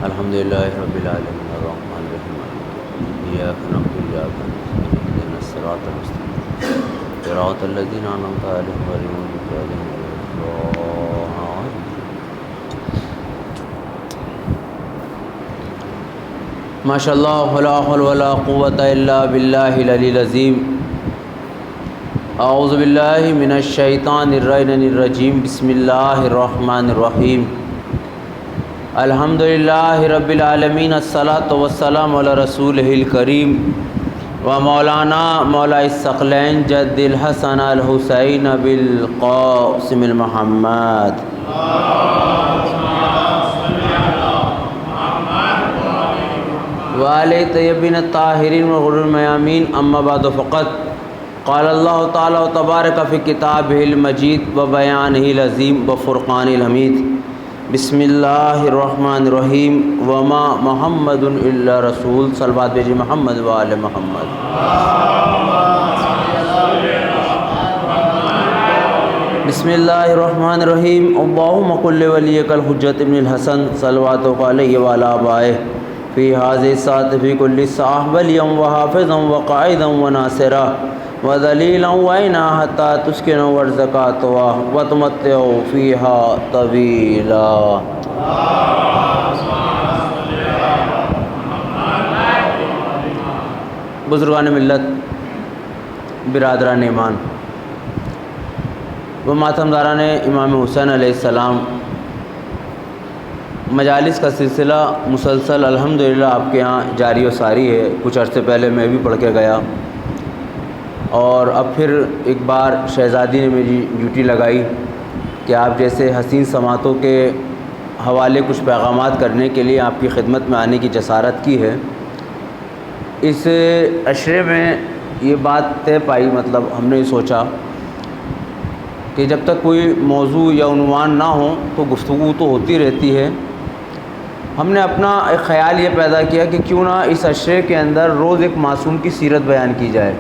الحمدللہ رب العالمین الرحمن الرحیم ایاک نعبد و ایاک نستعین اهدنا الصراط المستقیم صراط الذین انعمت علیہم غیر المغضوب علیہم ولا الضالین۔ ماشاء اللہ ولا حول ولا قوۃ الا باللہ العلی العظیم۔ اعوذ باللہ من الشیطان الرجیم، بسم اللہ الرحمن الرحیم۔ الحمدللہ رب العالمین، الصلاۃ والسلام علی رسولہ الکریم و مولانا مولا الثقلین جد الحسن الحسین بالقاسم المحمد۔ وآلِ طیبین الطاہرین وغر المیامین، اما بعد فقط قال اللہ تعالی تبارک فی کتابہ المجید و بیانہ العظیم و فرقانہ الحمید۔ بسم اللہ الرحمن الرحیم۔ وما محمد الا رسول، صلوات بھیجی محمد و آل محمد۔ بسم اللہ الرحمن الرحیم۔ اللہم قل ولیک الحجۃ ابن الحسن صلواتک علیہ وعلی آبائہ فی ھذہ الساعۃ فی کل ساعۃ ولیًا وحافظا وقائدا وناصرا وذلیلا وعینا حتی تسکنوا ارضک طوعا وتمتعوا فیہا طویلا۔ بزرگان ملت، برادران ایمان و ماتمداران امام حسین علیہ السلام، مجالس کا سلسلہ مسلسل الحمدللہ آپ کے ہاں جاری و ساری ہے۔ کچھ عرصے پہلے میں بھی پڑھ کے گیا، اور اب پھر ایک بار شہزادی نے میری ڈیوٹی لگائی کہ آپ جیسے حسین سماعتوں کے حوالے کچھ پیغامات کرنے کے لیے آپ کی خدمت میں آنے کی جسارت کی ہے۔ اس عشرے میں یہ بات طے پائی، مطلب ہم نے سوچا کہ جب تک کوئی موضوع یا عنوان نہ ہو تو گفتگو تو ہوتی رہتی ہے۔ ہم نے اپنا ایک خیال یہ پیدا کیا کہ کیوں نہ اس عشرے کے اندر روز ایک معصوم کی سیرت بیان کی جائے۔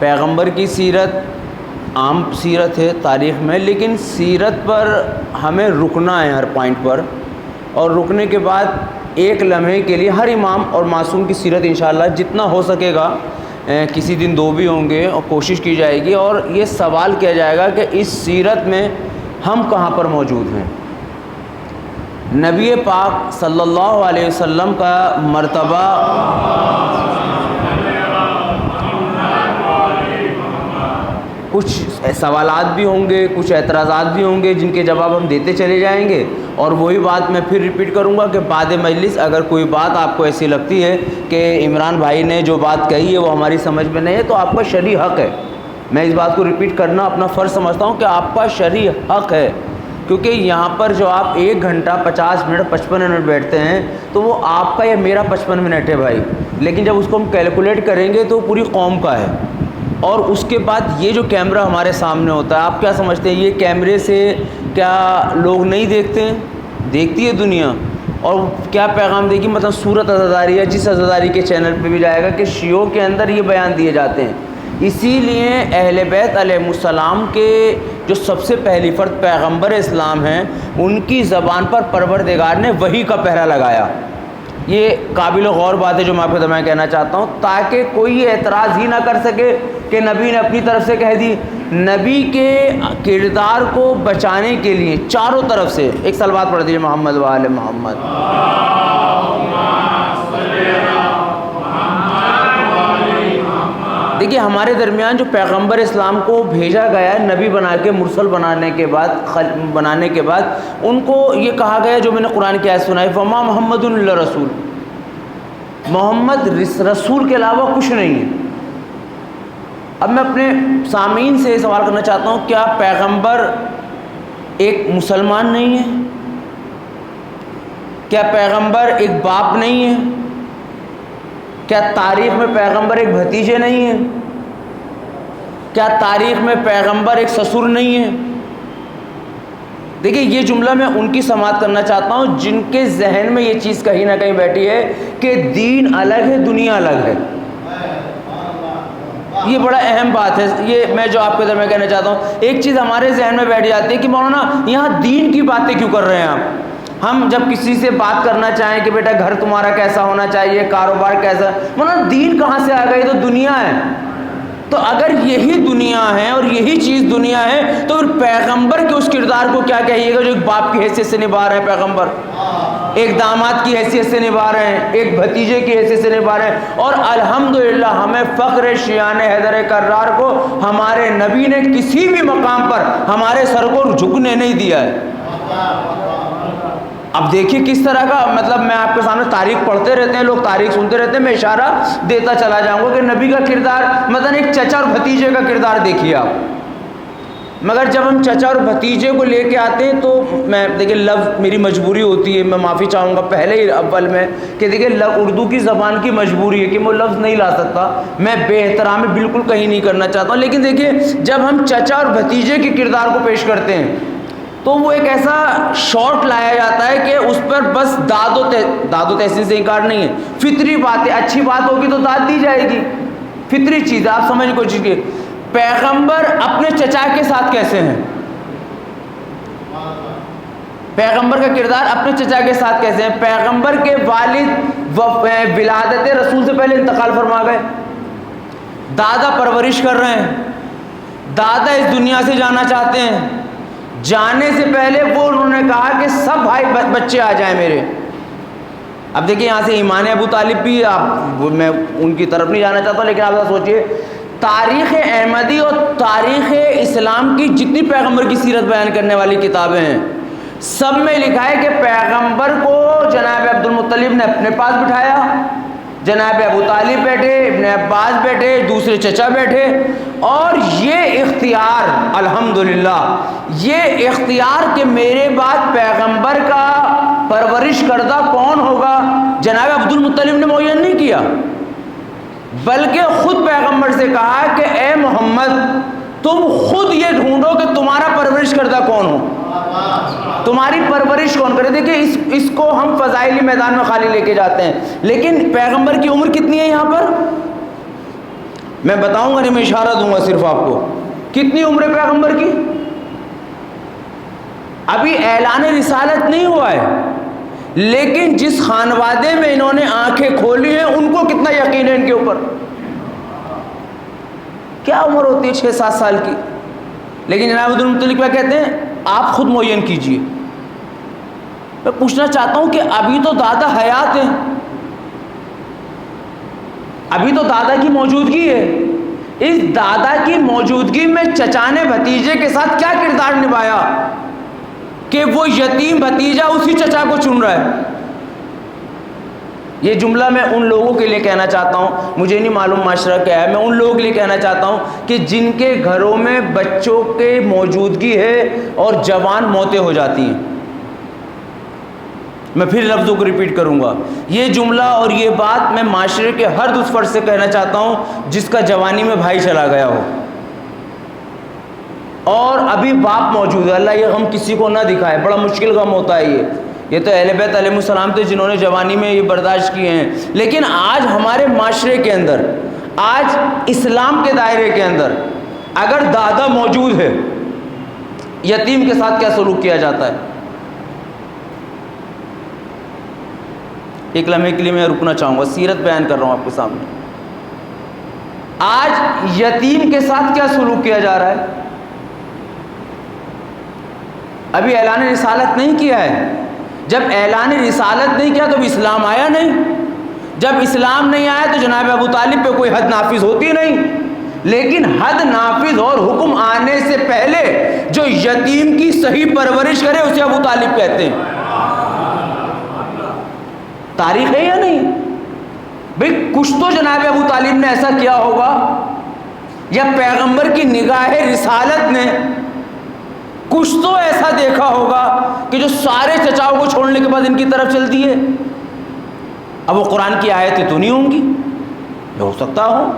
پیغمبر کی سیرت عام سیرت ہے تاریخ میں، لیکن سیرت پر ہمیں رکنا ہے ہر پوائنٹ پر، اور رکنے کے بعد ایک لمحے کے لیے ہر امام اور معصوم کی سیرت انشاءاللہ جتنا ہو سکے گا، کسی دن دو بھی ہوں گے، اور کوشش کی جائے گی، اور یہ سوال کیا جائے گا کہ اس سیرت میں ہم کہاں پر موجود ہیں۔ نبی پاک صلی اللہ علیہ وسلم کا مرتبہ کچھ سوالات بھی ہوں گے، کچھ اعتراضات بھی ہوں گے جن کے جواب ہم دیتے چلے جائیں گے، اور وہی بات میں پھر ریپیٹ کروں گا کہ بعد مجلس اگر کوئی بات آپ کو ایسی لگتی ہے کہ عمران بھائی نے جو بات کہی ہے وہ ہماری سمجھ میں نہیں ہے، تو آپ کا شرعی حق ہے۔ میں اس بات کو ریپیٹ کرنا اپنا فرض سمجھتا ہوں کہ آپ کا شرعی حق ہے، کیونکہ یہاں پر جو آپ 1 گھنٹہ 50 منٹ 55 منٹ بیٹھتے ہیں تو وہ آپ کا یا میرا 55 منٹ ہے بھائی، لیکن جب اس کو ہم کیلکولیٹ کریں گے تو پوری قوم کا ہے۔ اور اس کے بعد یہ جو کیمرہ ہمارے سامنے ہوتا ہے، آپ کیا سمجھتے ہیں یہ کیمرے سے کیا لوگ نہیں دیکھتے ہیں؟ دیکھتی ہے دنیا، اور کیا پیغام دے گی؟ مطلب صورت عزاداری ہے، جس عزاداری کے چینل پہ بھی جائے گا کہ شیعوں کے اندر یہ بیان دیے جاتے ہیں۔ اسی لیے اہل بیت علیہ السلام کے جو سب سے پہلی فرد پیغمبر اسلام ہیں، ان کی زبان پر پروردگار نے وحی کا پہرا لگایا۔ یہ قابل غور بات ہے جو میں آپ کو درمیان کہنا چاہتا ہوں، تاکہ کوئی یہ اعتراض ہی نہ کر سکے کہ نبی نے اپنی طرف سے کہہ دی۔ نبی کے کردار کو بچانے کے لیے چاروں طرف سے ایک صلوات پڑھ دیجیے محمد و آل محمد۔ دیکھیے ہمارے درمیان جو پیغمبر اسلام کو بھیجا گیا ہے نبی بنا کے، مرسل بنانے کے بعد ان کو یہ کہا گیا جو میں نے قرآن کی آیت سنائی، فما محمد الا رسول، محمد رسول کے علاوہ کچھ نہیں ہے۔ اب میں اپنے سامعین سے سوال کرنا چاہتا ہوں، کیا پیغمبر ایک مسلمان نہیں ہے؟ کیا پیغمبر ایک باپ نہیں ہے؟ کیا تاریخ میں پیغمبر ایک بھتیجے نہیں ہیں؟ کیا تاریخ میں پیغمبر ایک سسر نہیں ہے؟ دیکھیے یہ جملہ میں ان کی سماعت کرنا چاہتا ہوں جن کے ذہن میں یہ چیز کہیں نہ کہیں بیٹھی ہے کہ دین الگ ہے، دنیا الگ ہے۔ یہ بڑا اہم بات ہے، یہ میں جو آپ کے درمیان کہنا چاہتا ہوں. ایک چیز ہمارے ذہن میں بیٹھ جاتی ہے کہ مولانا یہاں دین کی باتیں کیوں کر رہے ہیں آپ. ہم جب کسی سے بات کرنا چاہیں کہ بیٹا گھر تمہارا کیسا ہونا چاہیے، کاروبار کیسا، مطلب دین کہاں سے آ گئی؟ تو دنیا ہے۔ تو اگر یہی دنیا ہے اور یہی چیز دنیا ہے تو پھر پیغمبر کے اس کردار کو کیا کہیے گا جو ایک باپ کی حیثیت سے نبھا رہے ہیں پیغمبر، ایک داماد کی حیثیت سے نبھا رہے ہیں، ایک بھتیجے کی حیثیت سے نبھا رہے ہیں۔ اور الحمدللہ ہمیں فخر شیان حیدر کرار کو ہمارے نبی نے کسی بھی مقام پر ہمارے سر کو جھکنے نہیں دیا ہے۔ اب دیکھیے کس طرح کا، مطلب میں آپ کے سامنے تاریخ پڑھتے رہتے ہیں، لوگ تاریخ سنتے رہتے ہیں، میں اشارہ دیتا چلا جاؤں گا کہ نبی کا کردار، مثلا ایک چچا اور بھتیجے کا کردار دیکھیے آپ۔ مگر جب ہم چچا اور بھتیجے کو لے کے آتے ہیں تو میں دیکھیے لفظ میری مجبوری ہوتی ہے، میں معافی چاہوں گا پہلے ہی اول میں کہ دیکھیے اردو کی زبان کی مجبوری ہے کہ میں لفظ نہیں لا سکتا، میں بے احترامی بالکل کہیں نہیں کرنا چاہتا ہوں، لیکن دیکھیے جب ہم چچا اور بھتیجے کے کردار کو پیش کرتے ہیں تو وہ ایک ایسا شارٹ لایا جاتا ہے کہ اس پر بس داد و تحسین سے انکار نہیں ہے، فطری بات ہے، اچھی بات ہوگی تو داد دی جائے گی، فطری چیز ہے، آپ سمجھنے کی کوشش کیجیے۔ پیغمبر اپنے چچا کے ساتھ کیسے ہیں؟ پیغمبر کا کردار اپنے چچا کے ساتھ کیسے ہیں؟ پیغمبر کے والد ولادت رسول سے پہلے انتقال فرما گئے، دادا پرورش کر رہے ہیں، دادا اس دنیا سے جانا چاہتے ہیں، جانے سے پہلے وہ انہوں نے کہا کہ سب بھائی بچے آ جائیں میرے۔ اب دیکھیں یہاں سے ایمان ابو طالب بھی، میں ان کی طرف نہیں جانا چاہتا لیکن آپ سوچئے تاریخ احمدی اور تاریخ اسلام کی جتنی پیغمبر کی سیرت بیان کرنے والی کتابیں ہیں سب میں لکھا ہے کہ پیغمبر کو جناب عبد المطلب نے اپنے پاس بٹھایا، جناب ابو طالب بیٹھے، ابن عباس بیٹھے، دوسرے چچا بیٹھے، اور یہ اختیار الحمدللہ یہ اختیار کہ میرے بعد پیغمبر کا پرورش کردہ کون ہوگا جناب عبد المطلب نے معین نہیں کیا، بلکہ خود پیغمبر سے کہا کہ اے محمد تم خود یہ ڈھونڈو کہ تمہارا پرورش کردہ کون ہو، تمہاری پرورش کون کرے۔ دیکھیں اس کو ہم فضائلی میدان میں خالی لے کے جاتے ہیں، لیکن پیغمبر کی عمر کتنی ہے یہاں پر میں بتاؤں گا نہیں، میں اشارہ دوں گا صرف آپ کو، کتنی عمر ہے پیغمبر کی؟ ابھی اعلان رسالت نہیں ہوا ہے، لیکن جس خانوادے میں انہوں نے آنکھیں کھولی ہیں ان کو کتنا یقین ہے ان کے اوپر، کیا عمر ہوتی ہے 6-7 سال کی، لیکن جناب عبد المطلب کیا کہتے ہیں آپ خود معین کیجئے۔ میں پوچھنا چاہتا ہوں کہ ابھی تو دادا حیات ہیں، ابھی تو دادا کی موجودگی ہے، اس دادا کی موجودگی میں چچا نے بھتیجے کے ساتھ کیا کردار نبھایا کہ وہ یتیم بھتیجا اسی چچا کو چن رہا ہے۔ یہ جملہ میں ان لوگوں کے لیے کہنا چاہتا ہوں، مجھے نہیں معلوم معاشرہ کیا ہے، میں ان لوگوں کے لیے کہنا چاہتا ہوں کہ جن کے گھروں میں بچوں کے موجودگی ہے اور جوان موتیں ہو جاتی ہیں۔ میں پھر لفظوں کو ریپیٹ کروں گا، یہ جملہ اور یہ بات میں معاشرے کے ہر اس فرد سے کہنا چاہتا ہوں جس کا جوانی میں بھائی چلا گیا ہو اور ابھی باپ موجود ہے، اللہ یہ غم کسی کو نہ دکھائے، بڑا مشکل غم ہوتا ہے یہ تو اہل بیت علیہ السلام تھے جنہوں نے جوانی میں یہ برداشت کیے ہیں، لیکن آج ہمارے معاشرے کے اندر، آج اسلام کے دائرے کے اندر اگر دادا موجود ہے یتیم کے ساتھ کیا سلوک کیا جاتا ہے؟ ایک لمحے کے لیے میں رکنا چاہوں گا، سیرت بیان کر رہا ہوں آپ کے سامنے، آج یتیم کے ساتھ کیا سلوک کیا جا رہا ہے؟ ابھی اعلان رسالت نہیں کیا ہے، جب اعلان رسالت نہیں کیا تو اسلام آیا نہیں، جب اسلام نہیں آیا تو جناب ابو طالب پہ کوئی حد نافذ ہوتی نہیں، لیکن حد نافذ اور حکم آنے سے پہلے جو یتیم کی صحیح پرورش کرے اسے ابو طالب کہتے ہیں۔ تاریخ ہے یا نہیں بھئی؟ کچھ تو جناب ابو طالب نے ایسا کیا ہوگا یا پیغمبر کی نگاہ رسالت نے کچھ تو ایسا دیکھا ہوگا کہ جو سارے چچاؤں کو چھوڑنے کے بعد ان کی طرف چلتی ہے۔ اب وہ قرآن کی آیتیں تو نہیں ہوں گی، یہ ہو سکتا ہو،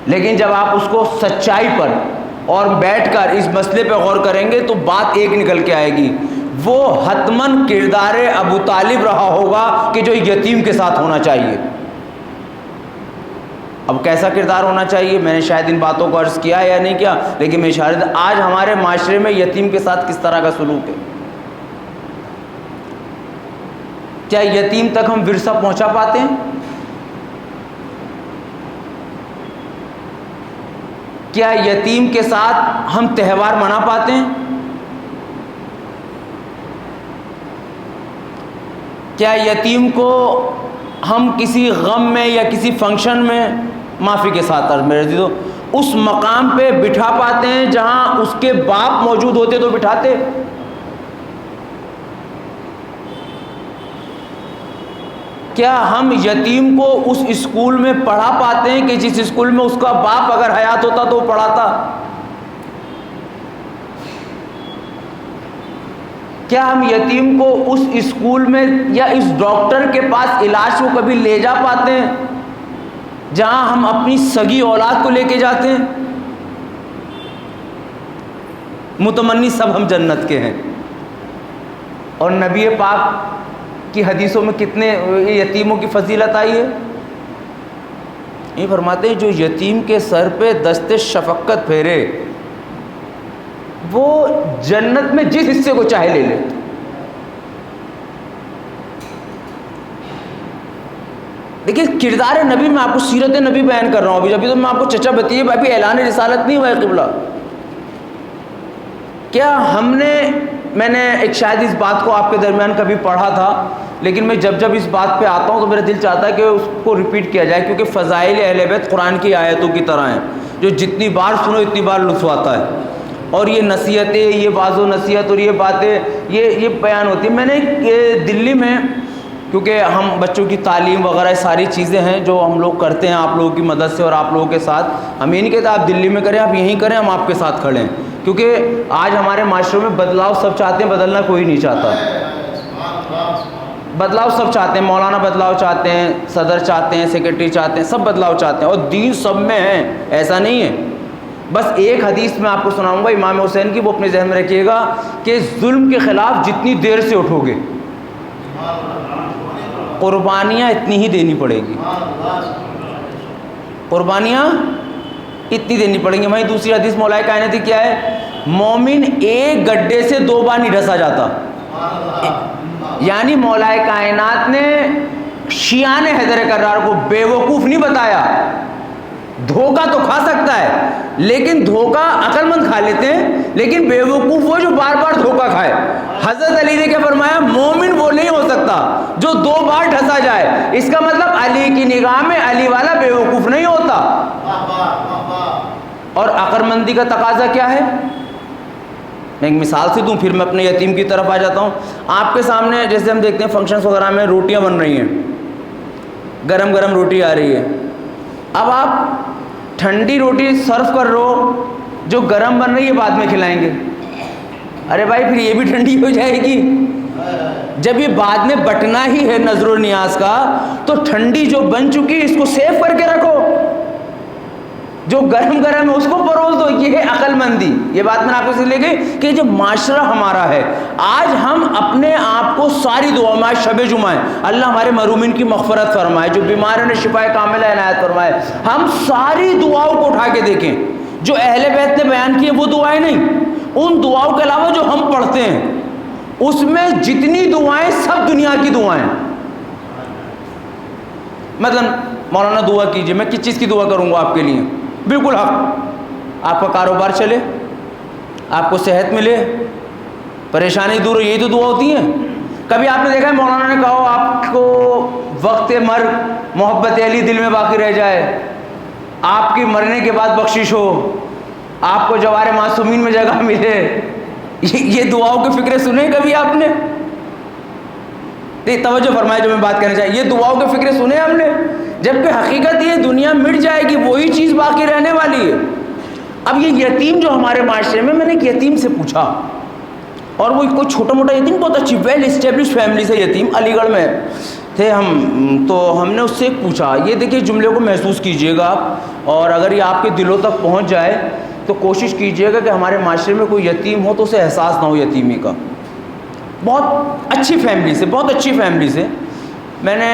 لیکن جب آپ اس کو سچائی پر اور بیٹھ کر اس مسئلے پہ غور کریں گے تو بات ایک نکل کے آئے گی، وہ حتماً کردار ابو طالب رہا ہوگا کہ جو یتیم کے ساتھ ہونا چاہیے۔ اب کیسا کردار ہونا چاہیے میں نے شاید ان باتوں کو عرض کیا یا نہیں کیا، لیکن میں اشارہ آج ہمارے معاشرے میں یتیم کے ساتھ کس طرح کا سلوک ہے۔ کیا یتیم تک ہم ورثہ پہنچا پاتے ہیں؟ کیا یتیم کے ساتھ ہم تہوار منا پاتے ہیں؟ کیا یتیم کو ہم کسی غم میں یا کسی فنکشن میں معافی کے ساتھ میرے عزیزو اس مقام پہ بٹھا پاتے ہیں جہاں اس کے باپ موجود ہوتے تو بٹھاتے؟ کیا ہم یتیم کو اس اسکول میں پڑھا پاتے ہیں کہ جس اسکول میں اس کا باپ اگر حیات ہوتا تو وہ پڑھاتا؟ کیا ہم یتیم کو اس اسکول میں یا اس ڈاکٹر کے پاس علاج کو کبھی لے جا پاتے ہیں جہاں ہم اپنی سگی اولاد کو لے کے جاتے ہیں؟ متمنی سب ہم جنت کے ہیں، اور نبی پاک کی حدیثوں میں کتنے یتیموں کی فضیلت آئی ہے. یہ فرماتے ہیں جو یتیم کے سر پہ دست شفقت پھیرے وہ جنت میں جس حصے کو چاہے لے لے. دیکھیے کردار نبی، میں آپ کو سیرت نبی بیان کر رہا ہوں ابھی تو میں آپ کو چچا بتائیے ابھی اعلان رسالت نہیں ہوا ہے قبلہ. کیا ہم نے، میں نے ایک شاید اس بات کو آپ کے درمیان کبھی پڑھا تھا، لیکن میں جب اس بات پہ آتا ہوں تو میرا دل چاہتا ہے کہ اس کو ریپیٹ کیا جائے، کیونکہ فضائل اہل بیت قرآن کی آیتوں کی طرح ہیں جو جتنی بار سنو اتنی بار لطف آتا ہے. اور یہ نصیحتیں، یہ بعض و نصیحت اور یہ باتیں یہ بیان ہوتی ہیں. میں نے دلی میں، کیونکہ ہم بچوں کی تعلیم وغیرہ ساری چیزیں ہیں جو ہم لوگ کرتے ہیں آپ لوگوں کی مدد سے اور آپ لوگوں کے ساتھ. ہم یہ نہیں کہتے آپ دلی میں کریں، آپ یہیں کریں، ہم آپ کے ساتھ کھڑے ہیں، کیونکہ آج ہمارے معاشرے میں بدلاؤ سب چاہتے ہیں، بدلنا کوئی نہیں چاہتا. بدلاؤ سب چاہتے ہیں، مولانا بدلاؤ چاہتے ہیں، صدر چاہتے ہیں، سیکرٹری چاہتے ہیں، سب بدلاؤ چاہتے ہیں، اور دین سب میں ہے، ایسا نہیں ہے. بس ایک حدیث میں آپ کو سناؤں گا امام حسین کی، وہ اپنے ذہن میں رکھیے گا کہ ظلم کے خلاف جتنی دیر سے اٹھو گے قربانیاں اتنی ہی دینی پڑے گی. قربانیاں اتنی دینی پڑیں گی. وہیں دوسری حدیث مولائے کائناتی کیا ہے؟ مومن ایک گڈھے سے 2 بار نہیں ڈھسا جاتا. یعنی مولائے کائنات نے شیعان حیدر کرار کو بیوقوف نہیں بتایا. دھوکہ تو کھا سکتا ہے لیکن دھوکہ عقل مند کھا لیتے ہیں، لیکن بیوقوف وہ جو بار بار دھوکہ کھائے. حضرت علی نے کیا فرمایا؟ مومن وہ نہیں ہو سکتا جو 2 بار ڈھسا جائے. اس کا مطلب علی کی نگاہ میں علی والا بیوقوف نہیں ہوتا. اور عقل مندی کا تقاضا کیا ہے؟ میں ایک مثال سے دوں پھر میں اپنے یتیم کی طرف آ جاتا ہوں. آپ کے سامنے جیسے ہم دیکھتے ہیں فنکشنز وغیرہ میں روٹیاں بن رہی ہیں، گرم گرم روٹی آ رہی ہے. اب آپ ٹھنڈی روٹی سرو کر رہے ہو، جو گرم بن رہی ہے بعد میں کھلائیں گے. ارے بھائی پھر یہ بھی ٹھنڈی ہو جائے گی. جب یہ بعد میں بٹنا ہی ہے نظر و نیاز کا، تو ٹھنڈی جو بن چکی اس کو سیو کر کے رکھو، جو گرم گرم ہے اس کو پروس دو. یہ ہے عقل مندی. یہ بات میں آپ کو لے گئی کہ جو معاشرہ ہمارا ہے آج ہم اپنے آپ کو ساری دعا میں، شب جمعہ ہے، اللہ ہمارے محرومین کی مغفرت فرمائے، جو بیمار نے شفا کاملہ عنایت فرمائے. ہم ساری دعاؤں کو اٹھا کے دیکھیں جو اہل بیت نے بیان کی ہے، وہ دعائیں نہیں، ان دعاؤں کے علاوہ جو ہم پڑھتے ہیں اس میں جتنی دعائیں سب دنیا کی دعائیں. مثلا مولانا دعا کیجئے، میں کس چیز کی دعا کروں گا آپ کے لیے؟ بالکل حق، آپ کا کاروبار چلے، آپ کو صحت ملے، پریشانی دور ہو، یہی تو دعا ہوتی ہیں. کبھی آپ نے دیکھا ہے مولانا نے کہا آپ کو وقت مرگ محبت علی دل میں باقی رہ جائے، آپ کی مرنے کے بعد بخشش ہو، آپ کو جوار معصومین میں جگہ ملے؟ یہ دعاؤں کی فکریں سنیں کبھی آپ نے؟ توجہ فرمائے جو میں بات کرنا چاہیے. یہ دعاؤں کی فکریں سنیں ہم نے؟ جبکہ حقیقت یہ دنیا مٹ جائے گی، وہی چیز باقی رہنے والی ہے. اب یہ یتیم جو ہمارے معاشرے میں نے ایک یتیم سے پوچھا، اور وہ کوئی چھوٹا موٹا یتیم، بہت اچھی ویل اسٹیبلش فیملی سے یتیم، علی گڑھ میں تھے ہم. تو ہم نے اس سے پوچھا، یہ دیکھیے جملے کو محسوس کیجئے گا آپ، اور اگر یہ آپ کے دلوں تک پہنچ جائے تو کوشش کیجئے گا کہ ہمارے معاشرے میں کوئی یتیم ہو تو اسے احساس نہ ہو یتیمی کا. بہت اچھی فیملی سے، بہت اچھی فیملی سے میں نے،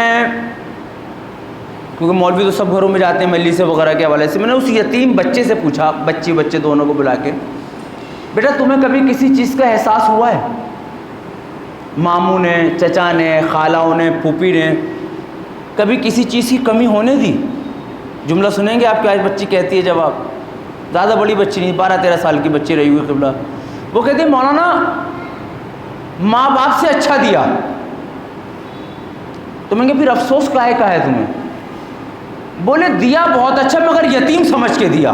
کیونکہ مولوی تو سب گھروں میں جاتے ہیں مجلس وغیرہ کے حوالے سے، میں نے اس یتیم بچے سے پوچھا، بچے دونوں کو بلا کے، بیٹا تمہیں کبھی کسی چیز کا احساس ہوا ہے؟ ماموں نے، چچا نے، خالوں نے، پھوپھی نے کبھی کسی چیز کی کمی ہونے دی؟ جملہ سنیں گے آپ کی آج بچی کہتی ہے، جب آپ زیادہ بڑی بچی نہیں، 12-13 سال کی بچی رہی ہوئی قبلہ، وہ کہتی ہے مولانا ماں باپ سے اچھا دیا. تو میں کہ پھر افسوس کاہے کا ہے تمہیں؟ بولے دیا بہت اچھا مگر یتیم سمجھ کے دیا.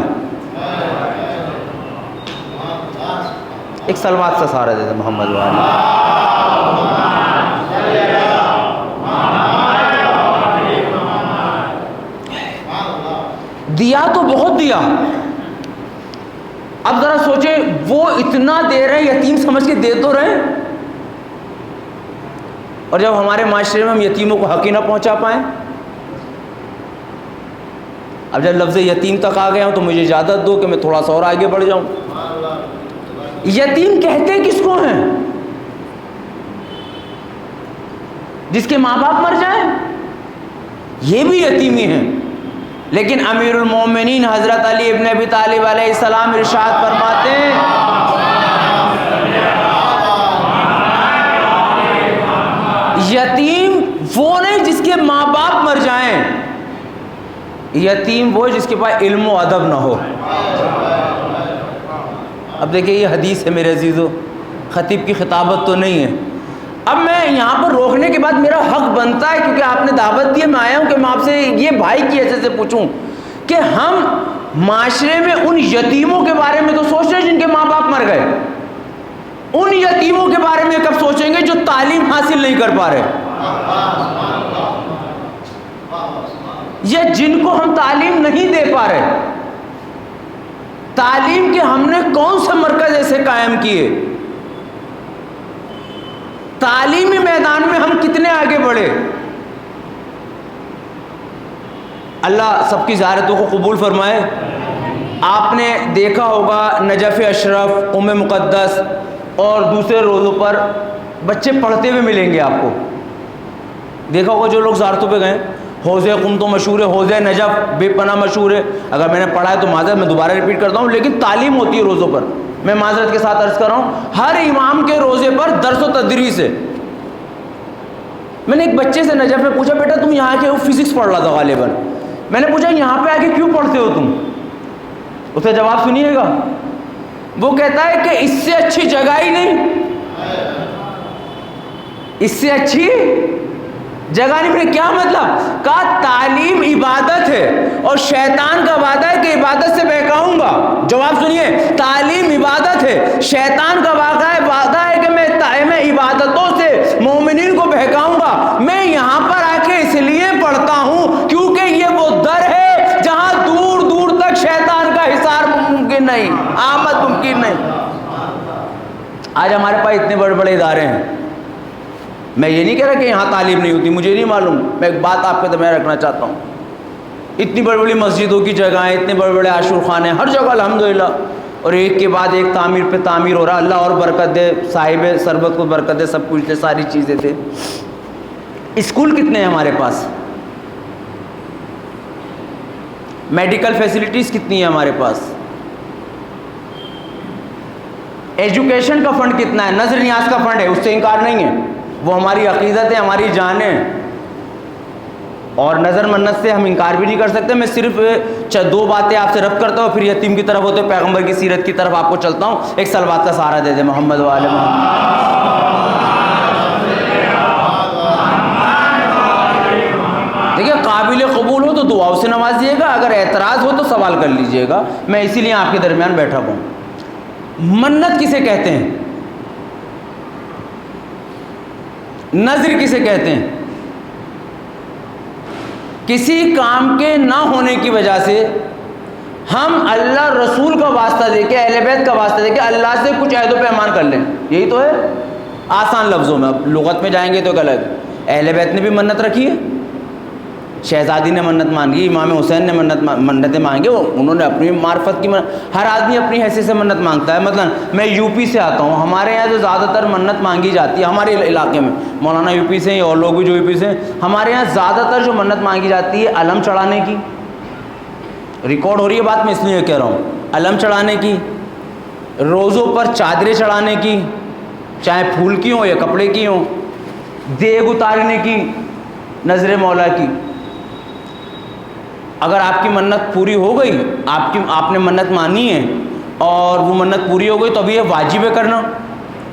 ایک سلوات کا سہارا دیتے محمد والا. دیا تو بہت دیا. اب ذرا سوچیں، وہ اتنا دے رہے ہیں، یتیم سمجھ کے دے تو رہے، اور جب ہمارے معاشرے میں ہم یتیموں کو حق ہی نہ پہنچا پائیں. اب جب لفظ یتیم تک آ گیا ہوں تو مجھے اجازت دو کہ میں تھوڑا سا اور آگے بڑھ جاؤں. یتیم کہتے کس کو ہیں؟ جس کے ماں باپ مر جائیں، یہ بھی یتیمی ہیں. لیکن امیر المومنین حضرت علی ابن ابی طالب علیہ السلام ارشاد فرماتے ہیں، یتیم وہ نہیں جس کے ماں باپ مر جائیں، یتیم وہ جس کے پاس علم و ادب نہ ہو. اب دیکھیں یہ حدیث ہے میرے عزیزو، خطیب کی خطابت تو نہیں ہے. اب میں یہاں پر روکنے کے بعد میرا حق بنتا ہے، کیونکہ آپ نے دعوت دی، میں آیا ہوں کہ میں آپ سے یہ بھائی کی حیثیت سے پوچھوں کہ ہم معاشرے میں ان یتیموں کے بارے میں تو سوچ رہے ہیں جن کے ماں باپ مر گئے، ان یتیموں کے بارے میں کب سوچیں گے جو تعلیم حاصل نہیں کر پا رہے، یا جن کو ہم تعلیم نہیں دے پا رہے. تعلیم کے ہم نے کون سے مرکز ایسے قائم کیے، تعلیمی میدان میں ہم کتنے آگے بڑھے. اللہ سب کی زیارتوں کو قبول فرمائے. آپ نے دیکھا ہوگا نجف اشرف، ام مقدس اور دوسرے روزوں پر بچے پڑھتے ہوئے ملیں گے. آپ کو دیکھا ہوگا جو لوگ زیارتوں پہ گئے. حوض قم تو مشہور ہے، حوض نجف بے پناہ مشہور ہے. اگر میں نے پڑھا ہے تو معذرت، میں دوبارہ ریپیٹ کرتا ہوں، لیکن تعلیم ہوتی ہے روزوں پر. میں معذرت کے ساتھ عرض کر رہا ہوں، ہر امام کے روزے پر درس و تدریس ہے. میں نے ایک بچے سے نجف میں پوچھا، بیٹا تم یہاں کے، وہ فزکس پڑھ رہا تھا غالباً، میں نے پوچھا یہاں پہ آ کے کیوں پڑھتے ہو تم؟ اسے جواب سنیے گا. وہ کہتا ہے کہ اس سے اچھی جگہ ہی نہیں، اس سے اچھی جگہ نہیں. پھر کیا مطلب؟ کہا تعلیم عبادت ہے اور شیطان کا وعدہ ہے کہ عبادت سے بہکاؤں گا. جواب سنیے، تعلیم عبادت ہے، شیطان کا وعدہ ہے کہ میں عبادتوں سے مومنین کو بہکاؤں گا. میں یہاں پر آ کے اس لیے پڑھتا ہوں کیونکہ یہ وہ در ہے جہاں دور دور تک شیطان کا حصار ممکن نہیں، آمد ممکن نہیں. آج ہمارے پاس اتنے بڑے بڑے ادارے ہیں. میں یہ نہیں کہہ رہا کہ یہاں تعلیم نہیں ہوتی، مجھے نہیں معلوم. میں ایک بات آپ کے درمیان رکھنا چاہتا ہوں، اتنی بڑی بڑی مسجدوں کی جگہیں، اتنے بڑے بڑے عاشور خانے ہر جگہ الحمدللہ، اور ایک کے بعد ایک تعمیر پہ تعمیر ہو رہا. اللہ اور برکت دے، صاحب سربت کو برکت دے، سب کچھ دے، ساری چیزیں دے. اسکول کتنے ہیں ہمارے پاس؟ میڈیکل فیسلٹیز کتنی ہیں ہمارے پاس؟ ایجوکیشن کا فنڈ کتنا ہے؟ نظر نیاز کا فنڈ ہے، اس سے انکار نہیں ہے، وہ ہماری عقیدت ہے، ہماری جان ہے، اور نظر منت سے ہم انکار بھی نہیں کر سکتے. میں صرف دو باتیں آپ سے ربط کرتا ہوں، پھر یتیم کی طرف ہوتے پیغمبر کی سیرت کی طرف آپ کو چلتا ہوں. ایک سلوات کا سہارا دے دے محمد و آل محمد. دیکھیے قابل قبول ہو تو دعاؤں سے نوازیے گا، اگر اعتراض ہو تو سوال کر لیجئے گا. میں اسی لیے آپ کے درمیان بیٹھا ہوں. منت کسے کہتے ہیں؟ نظر کسے کہتے ہیں؟ کسی کام کے نہ ہونے کی وجہ سے ہم اللہ رسول کا واسطہ دے کے، اہل بیت کا واسطہ دے کے اللہ سے کچھ عہد و پیمان کر لیں. یہی تو ہے آسان لفظوں میں. اب لغت میں جائیں گے تو غلط. اہل بیت نے بھی منت رکھی ہے، شہزادی نے منت مانگی، امام حسین نے منتیں مانگی، انہوں نے اپنی معرفت کی ہر آدمی اپنی حیثیت سے منت مانگتا ہے. مثلا میں یو پی سے آتا ہوں، ہمارے یہاں جو زیادہ تر منت مانگی جاتی ہے ہمارے علاقے میں، مولانا یو پی سے ہیں اور لوگ بھی جو یو پی سے ہیں، ہمارے یہاں زیادہ تر جو منت مانگی جاتی ہے علم چڑھانے کی. ریکارڈ ہو رہی ہے بات، میں اس لیے کہہ رہا ہوں. علم چڑھانے کی، روزوں پر چادریں چڑھانے کی، چاہے پھول کی ہوں یا کپڑے کی ہوں، دیگ اتارنے کی، نظر مولا کی۔ اگر آپ کی منت پوری ہو گئی، آپ نے منت مانی ہے اور وہ منت پوری ہو گئی، تو ابھی یہ واجب ہے کرنا،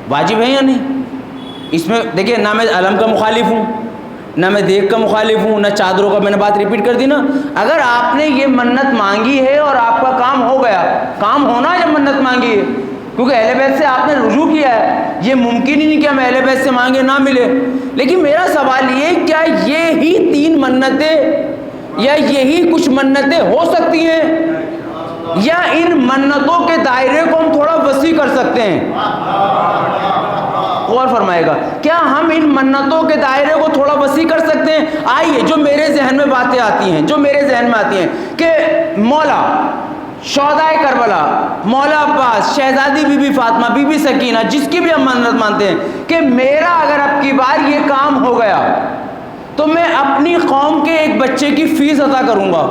واجب ہے یا نہیں؟ اس میں دیکھیے، نہ میں علم کا مخالف ہوں، نہ میں دیگ کا مخالف ہوں، نہ چادروں کا، میں نے بات ریپیٹ کر دی نا۔ اگر آپ نے یہ منت مانگی ہے اور آپ کا کام ہو گیا، کام ہونا جب منت مانگی ہے، کیونکہ اہل بیت سے آپ نے رجوع کیا ہے، یہ ممکن ہی نہیں کہ ہم اہل بیت سے مانگے نہ ملے۔ لیکن میرا سوال یہ، کیا یہی 3 منتیں یا یہی کچھ منتیں ہو سکتی ہیں، یا ان منتوں کے دائرے کو ہم تھوڑا وسیع کر سکتے ہیں؟ غور فرمائے گا، کیا ہم ان منتوں کے دائرے کو تھوڑا وسیع کر سکتے ہیں؟ آئیے، جو میرے ذہن میں باتیں آتی ہیں، جو میرے ذہن میں آتی ہیں کہ مولا شہدائے کربلا، مولا عباس، شہزادی بی بی فاطمہ، بی بی سکینہ، جس کی بھی ہم منت مانتے ہیں کہ میرا اگر اب کی بار یہ کام ہو گیا تو میں اپنی قوم کے ایک بچے کی فیس ادا کروں گا۔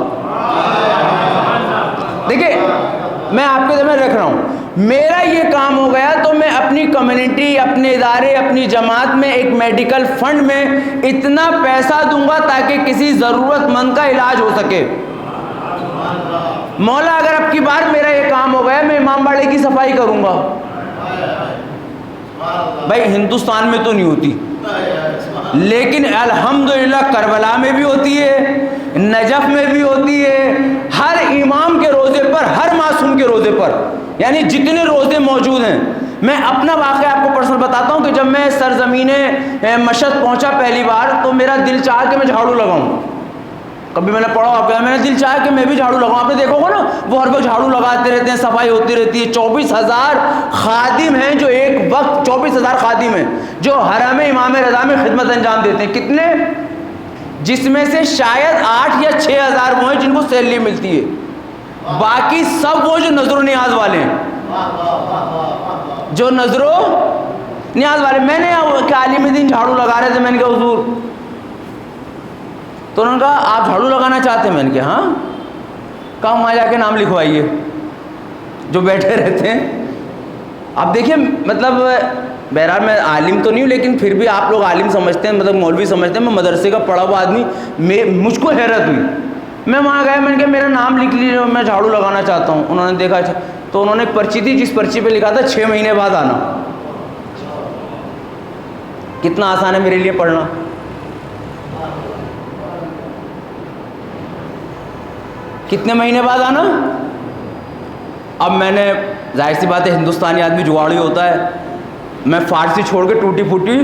دیکھیں، میں آپ کے ذمہ رکھ رہا ہوں، میرا یہ کام ہو گیا تو میں اپنی کمیونٹی، اپنے ادارے، اپنی جماعت میں ایک میڈیکل فنڈ میں اتنا پیسہ دوں گا تاکہ کسی ضرورت مند کا علاج ہو سکے۔ مولا اگر اب کی بار میرا یہ کام ہو گیا، میں امام باڑے کی صفائی کروں گا۔ بھائی ہندوستان میں تو نہیں ہوتی، لیکن الحمدللہ کربلا میں بھی ہوتی ہے، نجف میں بھی ہوتی ہے، ہر امام کے روزے پر، ہر معصوم کے روزے پر، یعنی جتنے روزے موجود ہیں۔ میں اپنا واقعہ آپ کو پرسنل بتاتا ہوں کہ جب میں سرزمین مشہد پہنچا پہلی بار، تو میرا دل چاہا کہ میں جھاڑو لگاؤں۔ کبھی میں نے پڑھا آپ، میں نے دل چاہا کہ میں بھی جھاڑو لگاؤں۔ آپ نے دیکھو گا نا، وہ ہر وقت جھاڑو لگاتے رہتے ہیں، صفائی ہوتی رہتی ہے۔ 24,000 خادم ہیں جو ایک وقت، 24,000 خادم ہیں جو حرم امام رضا میں خدمت انجام دیتے ہیں۔ کتنے؟ جس میں سے شاید 8 یا 6,000 وہ ہیں جن کو سیلری ملتی ہے، باقی سب وہ جو نظر و نیاز والے ہیں، جو نظر و نیاز والے۔ میں نے کہ عالم دین جھاڑو لگا رہے تھے، میں نے کہا حضور، تو انہوں نے کہا آپ جھاڑو لگانا چاہتے ہیں؟ میں نے کہا ہاں۔ کہا وہاں جا کے نام لکھوائیے، جو بیٹھے رہتے ہیں۔ اب دیکھیں، مطلب بہرحال میں عالم تو نہیں ہوں، لیکن پھر بھی آپ لوگ عالم سمجھتے ہیں، مطلب مولوی سمجھتے ہیں، میں مدرسے کا پڑھا ہوا آدمی، مجھ کو حیرت ہوئی۔ میں وہاں گیا، میں نے کہا میرا نام لکھ لیجیے، میں جھاڑو لگانا چاہتا ہوں۔ انہوں نے دیکھا، تو انہوں نے ایک پرچی دی، جس پرچی پہ لکھا تھا 6 مہینے بعد آنا۔ کتنا آسان ہے میرے لیے پڑھنا۔ کتنے مہینے بعد آنا؟ اب میں نے، ظاہر سی بات ہے ہندوستانی آدمی جگاڑی ہوتا ہے، میں فارسی چھوڑ کے ٹوٹی پھوٹی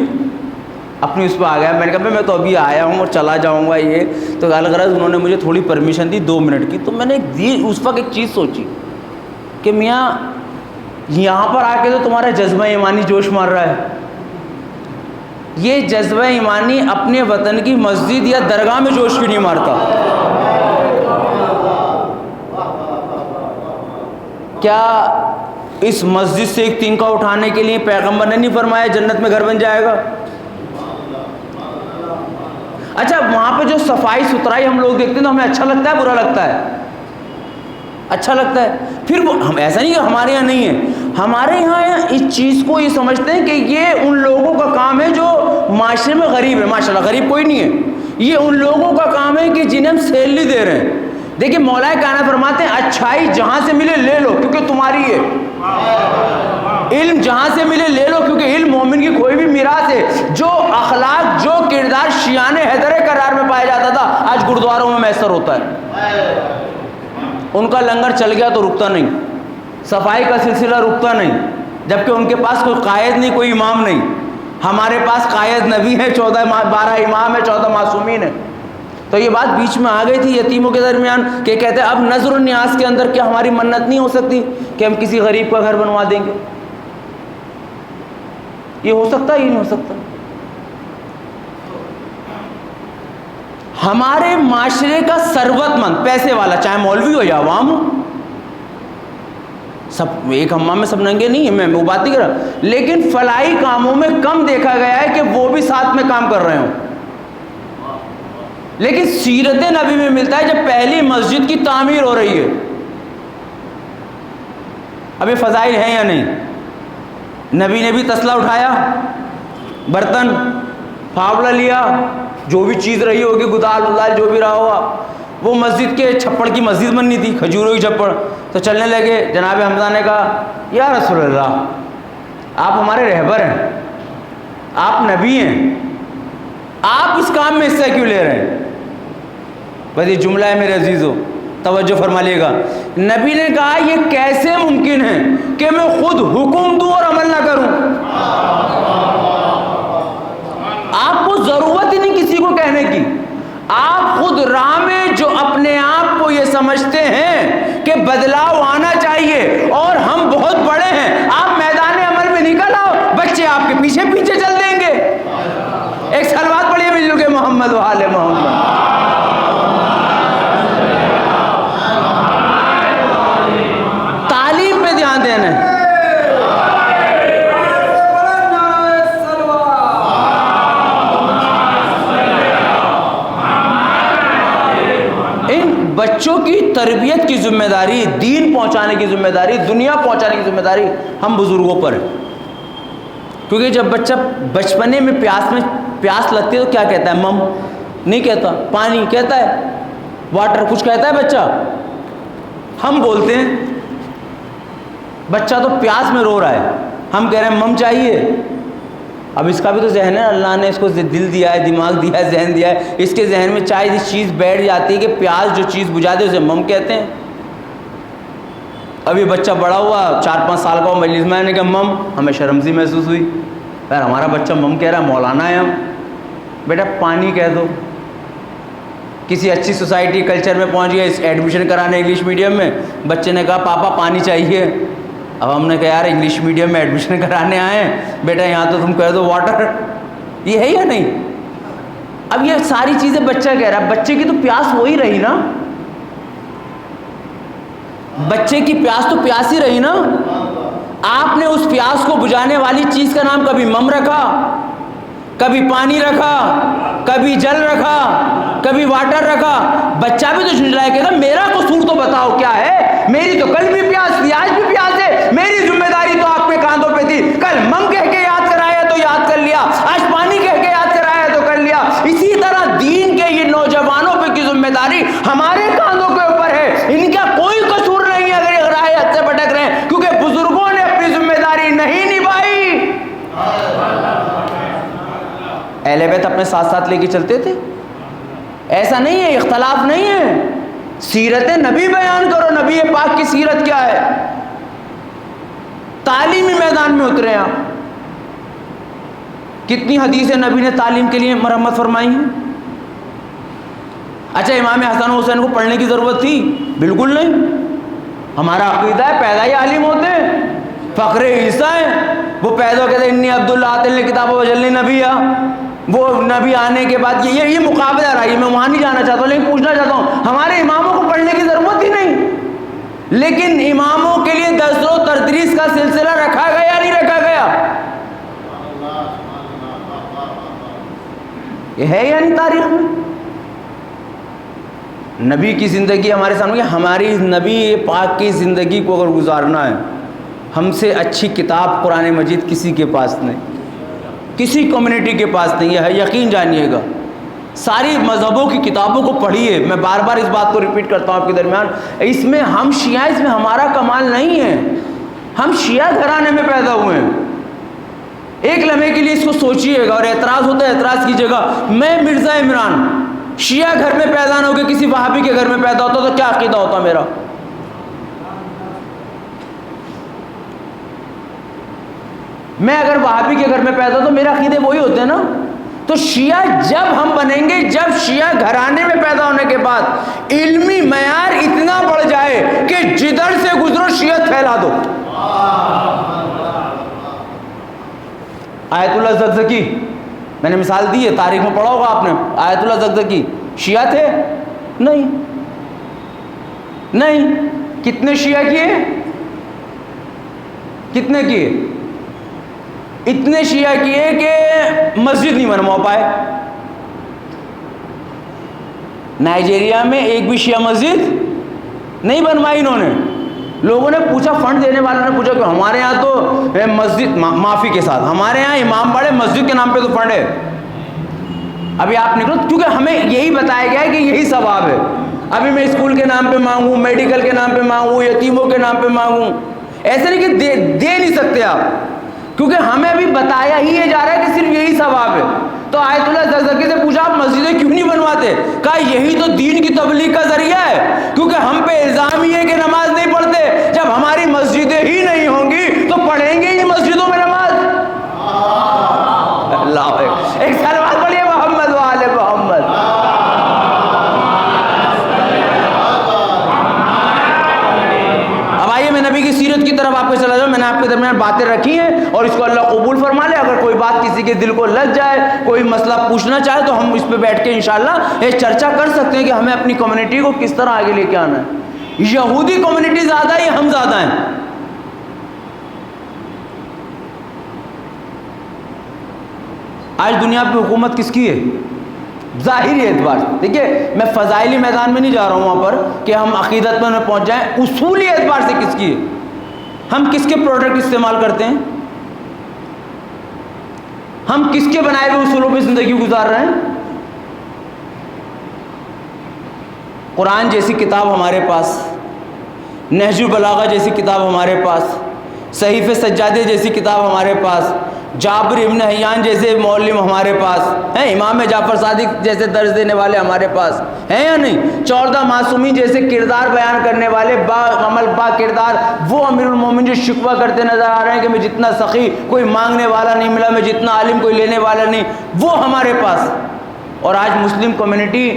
اپنی اس پہ آ گیا۔ میں نے کہا میں تو ابھی آیا ہوں اور چلا جاؤں گا، یہ تو غرض انہوں نے مجھے تھوڑی پرمیشن دی 2 منٹ کی۔ تو میں نے اس وقت ایک چیز سوچی کہ میاں یہاں پر آ کے تو تمہارا جذبہ ایمانی جوش مار رہا ہے، یہ جذبہ ایمانی اپنے وطن کی مسجد یا درگاہ میں جوش کیوں نہیں مارتا؟ کیا اس مسجد سے ایک تنکا اٹھانے کے لیے پیغمبر نے نہیں فرمایا جنت میں گھر بن جائے گا؟ اچھا، وہاں پہ جو صفائی ستھرائی ہم لوگ دیکھتے ہیں تو ہمیں اچھا لگتا ہے، برا لگتا ہے؟ اچھا لگتا ہے۔ پھر وہ ہم ایسا نہیں کہ ہمارے یہاں نہیں ہے، ہمارے یہاں اس چیز کو یہ سمجھتے ہیں کہ یہ ان لوگوں کا کام ہے جو معاشرے میں غریب ہے۔ ماشاءاللہ غریب کوئی نہیں ہے، یہ ان لوگوں کا کام ہے کہ جنہیں ہم سیلری دے رہے ہیں۔ دیکھیں مولا کائنات فرماتے ہیں اچھائی جہاں سے ملے لے لو کیونکہ تمہاری ہے، علم جہاں سے ملے لے لو کیونکہ علم مومن کی کوئی بھی میراث ہے۔ جو اخلاق، جو کردار شیان حیدر کرار میں پایا جاتا تھا، آج گردواروں میں میسر ہوتا ہے۔ ان کا لنگر چل گیا تو رکتا نہیں، صفائی کا سلسلہ رکتا نہیں، جبکہ ان کے پاس کوئی قائد نہیں، کوئی امام نہیں۔ ہمارے پاس قائد نبی ہے، 12 امام ہے، 14 معصومین ہیں۔ تو یہ بات بیچ میں آ گئی تھی یتیموں کے درمیان کہ کہتے ہیں اب نظر و نیاز کے اندر کیا ہماری منت نہیں ہو سکتی کہ ہم کسی غریب کا گھر بنوا دیں گے؟ یہ ہو سکتا ہے؟ یہ نہیں ہو سکتا۔ ہمارے معاشرے کا ثروت مند، پیسے والا، چاہے مولوی ہو یا عوام ہو، سب ایک حمام میں سب ننگے نہیں ہیں، میں وہ بات نہیں کر رہا، لیکن فلاحی کاموں میں کم دیکھا گیا ہے کہ وہ بھی ساتھ میں کام کر رہے ہوں۔ لیکن سیرت نبی میں ملتا ہے جب پہلی مسجد کی تعمیر ہو رہی ہے، اب یہ فضائل ہیں یا نہیں؟ نبی نے بھی تسلا اٹھایا، برتن پھاوڑا لیا، جو بھی چیز رہی ہوگی، گدال ودال جو بھی رہا ہوا، وہ مسجد کے چھپڑ کی مسجد بننی تھی، کھجوروں کی چھپڑ، تو چلنے لگے۔ جناب حمزہ نے کہا یا رسول اللہ آپ ہمارے رہبر ہیں، آپ نبی ہیں، آپ اس کام میں حصہ کیوں لے رہے ہیں؟ بس یہ جملہ ہے میرے عزیزو، توجہ فرما لیے گا۔ نبی نے کہا یہ کیسے ممکن ہے کہ میں خود حکم دوں اور عمل نہ کروں؟ آپ کو ضرورت ہی نہیں کسی کو کہنے کی، آپ خود راہ میں جو اپنے آپ کو یہ سمجھتے ہیں کہ بدلاؤ آنا چاہیے اور ہم بہت بڑے ہیں، آپ میدان عمل میں نکل آؤ، بچے آپ کے پیچھے پیچھے چل دیں گے۔ ایک صلوات پڑھیے مل کے محمد و آل محمد۔ تعلیم پہ دھیان دینا ہے۔ بچوں کی تربیت کی ذمہ داری، دین پہنچانے کی ذمہ داری، دنیا پہنچانے کی ذمہ داری ہم بزرگوں پر ہے۔ کیونکہ جب بچہ بچپنے میں پیاس لگتی ہے تو کیا کہتا ہے؟ مم نہیں کہتا، پانی کہتا ہے، واٹر کچھ کہتا ہے بچہ؟ ہم بولتے ہیں بچہ تو پیاس میں رو رہا ہے، ہم کہہ رہے ہیں مم چاہیے۔ اب اس کا بھی تو ذہن ہے، اللہ نے اس کو دل دیا ہے، دماغ دیا ہے، ذہن دیا ہے، اس کے ذہن میں چاہے اس چیز بیٹھ جاتی ہے کہ پیاس جو چیز بجھا دے اسے مم کہتے ہیں۔ ابھی بچہ بڑا ہوا 4-5 سال کا، مجلس میں نے کہا مم، ہمیں شرم سی محسوس ہوئی، یار ہمارا بچہ مم کہہ رہا ہے، مولانا ہے ہم۔ بیٹا پانی کہہ دو۔ کسی اچھی سوسائٹی کلچر میں پہنچ گیا، اس ایڈمیشن کرانے انگلش میڈیم میں، بچے نے کہا پاپا پانی چاہیے۔ اب ہم نے کہا یار انگلش میڈیم میں ایڈمیشن کرانے آئے ہیں بیٹا، یہاں تو تم کہہ دو واٹر، یہ ہے یا نہیں؟ اب یہ ساری چیزیں بچہ کہہ رہا ہے، بچے کی تو پیاس وہی رہی نا، بچے کی پیاس تو پیاس ہی رہی نا۔ آپ نے اس پیاس کو بجھانے والی چیز کا نام کبھی مم رکھا، کبھی پانی رکھا، کبھی جل رکھا، کبھی واٹر رکھا۔ بچہ بھی تو جھنجھلائے کہتا میرا قصور تو بتاؤ کیا ہے، میری تو کل بھی پیاس تھی، آج بھی پیاس ہے، میری ذمہ داری تو آپ کے کاندھوں پہ تھی، کل مم کہہ کے یاد کرایا تو یاد کر لیا، آج پانی کہہ کے یاد کرایا تو کر لیا۔ اسی طرح دین کے یہ نوجوانوں پہ کی ذمہ داری ہمارے کاندھوں کے اوپر ہے، ان کا کوئی قصور نہیں ہے اگر یہ راہ حد سے بھٹک رہے ہیں، کیونکہ بزرگوں نے اپنی ذمہ داری نہیں نبھائی۔ اہل بیت اپنے ساتھ ساتھ لے کے چلتے تھے، ایسا نہیں ہے، اختلاف نہیں ہے۔ سیرت نبی بیان کرو، نبی پاک کی سیرت کیا ہے، تعلیمی میدان میں اترے آپ۔ کتنی حدیثیں نبی نے تعلیم کے لیے مرمت فرمائی ہیں۔ اچھا امام حسن و حسین کو پڑھنے کی ضرورت تھی؟ بالکل نہیں، ہمارا عقیدہ ہے پیدا ہی عالم ہوتے ہیں، فخر عیسیٰ ہیں، وہ پیدا کہتے ہیں انی عبداللہ آتل کتاب وجلنی نبیہ، وہ نبی آنے کے بعد یہ مقابلہ رہا ہے۔ میں وہاں نہیں جانا چاہتا ہوں، لیکن پوچھنا چاہتا ہوں ہمارے اماموں کو پڑھنے کی ضرورت ہی نہیں، لیکن اماموں کے لیے درس و تدریس کا سلسلہ رکھا گیا نہیں رکھا گیا؟ یہ ہے یا نہیں تاریخ میں؟ نبی کی زندگی ہمارے سامنے، ہماری نبی پاک کی زندگی کو اگر گزارنا ہے، ہم سے اچھی کتاب قرآن مجید کسی کے پاس نہیں، کسی کمیونٹی کے پاس نہیں ہے، یقین جانیے گا۔ ساری مذہبوں کی کتابوں کو پڑھیے، میں بار بار اس بات کو ریپیٹ کرتا ہوں آپ کے درمیان، اس میں ہم شیعہ، اس میں ہمارا کمال نہیں ہے، ہم شیعہ گھرانے میں پیدا ہوئے ہیں۔ ایک لمحے کے لیے اس کو سوچیے گا، اور اعتراض ہوتا ہے اعتراض کیجیے گا، میں مرزا عمران شیعہ گھر میں پیدا نہ ہو کے کسی وہابی کے گھر میں پیدا ہوتا تو کیا عقیدہ ہوتا میرا؟ میں اگر وہابی کے گھر میں پیدا تو میرے عقیدے وہی ہوتے ہیں نا۔ تو شیعہ جب ہم بنیں گے جب شیعہ گھرانے میں پیدا ہونے کے بعد علمی معیار اتنا بڑھ جائے کہ جدھر سے گزرو شیعت پھیلا دو۔ آیت اللہ زکزکی، میں نے مثال دی ہے، تاریخ میں پڑھا ہوگا آپ نے، آیت اللہ زکزکی شیعہ تھے؟ نہیں۔ کتنے شیعہ کیے؟ کتنے کیے؟ اتنے شیعہ کیے کہ مسجد نہیں بنوا پائے۔ نائجیریا میں ایک بھی شیعہ مسجد نہیں بنوائی انہوں نے، لوگوں نے پوچھا، فنڈ دینے والوں نے پوچھا کہ ہمارے یہاں تو مسجد، معافی کے ساتھ، ہمارے یہاں امام بڑے، مسجد کے نام پہ تو فنڈ ہے. ابھی آپ نکلو، کیونکہ ہمیں یہی بتایا گیا ہے کہ یہی ثواب ہے. ابھی میں اسکول کے نام پہ مانگوں، میڈیکل کے نام پہ مانگوں، یتیموں کے نام پہ مانگوں، ایسے نہیں کہ دے نہیں سکتے آپ، کیونکہ ہمیں ابھی بتایا ہی یہ جا رہا ہے کہ صرف یہی ثواب ہے. تو آیت اللہ زکزکی سے پوچھا آپ مسجدیں کیوں نہیں بنواتے؟ کہا یہی تو دین کی تبلیغ کا ذریعہ ہے، کیونکہ ہم پہ الزام ہی ہے کہ نماز نہیں پڑھتے. جب ہماری مسجدیں ہی نہیں ہوں گی تو پڑھیں گے ہی مسجدوں میں نماز. اللہ ایک سلوات پڑھیے محمد وآل محمد. اب آئیے میں نبی کی سیرت کی طرف آپ کو چلا جاؤں. میں نے آپ کے درمیان باتیں رکھی ہیں اور اس کو اللہ قبول فرما لے. اگر کوئی بات کسی کے دل کو لگ جائے، کوئی مسئلہ پوچھنا چاہے تو ہم اس پہ بیٹھ کے انشاءاللہ یہ چرچا کر سکتے ہیں کہ ہمیں اپنی کمیونٹی کو کس طرح آگے لے کے آنا ہے. یہودی کمیونٹی زیادہ ہے یا ہم زیادہ ہیں؟ آج دنیا پہ حکومت کس کی ہے؟ ظاہری اعتبار سے دیکھیے، میں فضائلی میدان میں نہیں جا رہا ہوں وہاں پر کہ ہم عقیدت میں پہنچ جائیں. اصولی اعتبار سے کس کی ہے؟ ہم کس کے پروڈکٹ استعمال کرتے ہیں؟ ہم کس کے بنائے ہوئے اصولوں پہ زندگی گزار رہے ہیں؟ قرآن جیسی کتاب ہمارے پاس، نہج البلاغہ جیسی کتاب ہمارے پاس، صحیفہ سجادہ جیسی کتاب ہمارے پاس، جابر ابن حیان جیسے معلم ہمارے پاس ہیں، امام جعفر صادق جیسے درس دینے والے ہمارے پاس ہیں یا نہیں؟ 14 معصومین جیسے کردار بیان کرنے والے، با عمل با کردار، وہ امیر المومنین جو شکوہ کرتے نظر آ رہے ہیں کہ میں جتنا سخی کوئی مانگنے والا نہیں ملا، میں جتنا عالم کوئی لینے والا نہیں، وہ ہمارے پاس. اور آج مسلم کمیونٹی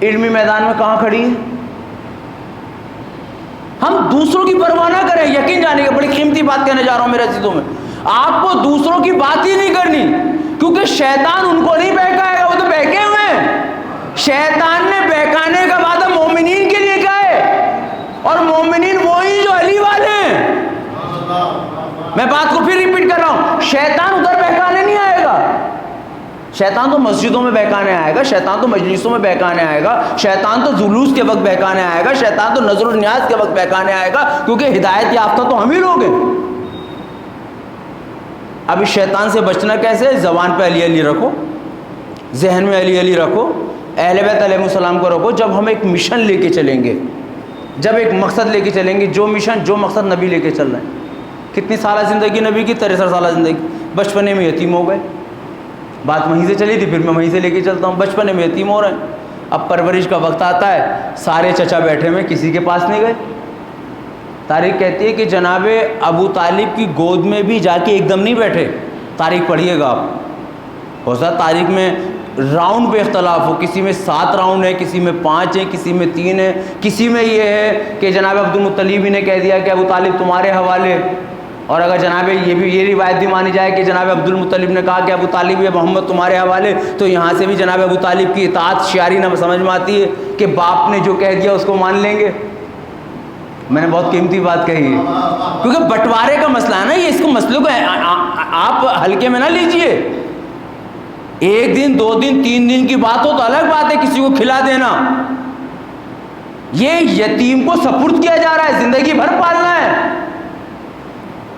علمی میدان میں کہاں کھڑی ہے؟ ہم دوسروں کی پرواہ نہ کریں. یقین جانے کا بڑی قیمتی بات کہنے جا رہا ہوں میرے عزیزوں میں، آپ کو دوسروں کی بات ہی نہیں کرنی، کیونکہ شیطان ان کو نہیں بہکائے گا، وہ تو بہکے ہوئے ہیں. شیطان نے بہکانے کا وعدہ مومنین کے لیے کیا ہے؟ اور مومنین وہی جو علی والے ہیں. میں بات کو پھر ریپیٹ کر رہا ہوں، شیطان ادھر بہکانے نہیں آئے گا. شیطان تو مسجدوں میں بہکانے آئے گا، شیطان تو مجلسوں میں بہکانے آئے گا، شیطان تو جلوس کے وقت بہکانے آئے گا، شیطان تو نظر و نیاز کے وقت بہکانے آئے گا، کیونکہ ہدایت یافتہ تو ہم ہی لوگ ہیں. اب اس شیطان سے بچنا کیسے؟ زبان پہ علی علی رکھو، ذہن میں علی علی رکھو، اہل بیت علیہ السلام کو رکھو. جب ہم ایک مشن لے کے چلیں گے، جب ایک مقصد لے کے چلیں گے، جو مشن جو مقصد نبی لے کے چل رہے ہیں. کتنی سالہ زندگی نبی کی؟ 63 سالہ زندگی. بچپنے میں یتیم ہو گئے، بات وہیں سے چلی تھی، پھر میں وہیں سے لے کے چلتا ہوں. بچپنے میں یتیم ہو رہے ہیں، اب پرورش کا وقت آتا ہے، سارے چچا بیٹھے ہوئے، کسی کے پاس نہیں گئے. تاریخ کہتی ہے کہ جناب ابو طالب کی گود میں بھی جا کے ایک دم نہیں بیٹھے. تاریخ پڑھیے گا آپ، ہو سکتا تاریخ میں راؤنڈ پہ اختلاف ہو، کسی میں 7 راؤنڈ ہے، کسی میں 5 ہے، کسی میں 3 ہے، کسی میں یہ ہے کہ جناب عبد المطلب ہی نے کہہ دیا کہ ابو طالب تمہارے حوالے. اور اگر جناب یہ روایت بھی مانی جائے کہ جناب عبد المطلب نے کہا کہ ابو طالب یا محمد تمہارے حوالے، تو یہاں سے بھی جناب ابو طالب کی اطاعت شعاری نہ سمجھ میں آتی ہے کہ باپ نے جو کہہ دیا اس کو مان لیں گے. میں نے بہت قیمتی بات کہی ہے، کیونکہ بٹوارے کا مسئلہ ہے نا یہ، اس کو مسئلے کو آپ ہلکے میں نہ لیجئے. 1 دن 2 دن 3 دن کی بات ہو تو الگ بات ہے، کسی کو کھلا دینا. یہ یتیم کو سپرد کیا جا رہا ہے، زندگی بھر پالنا ہے.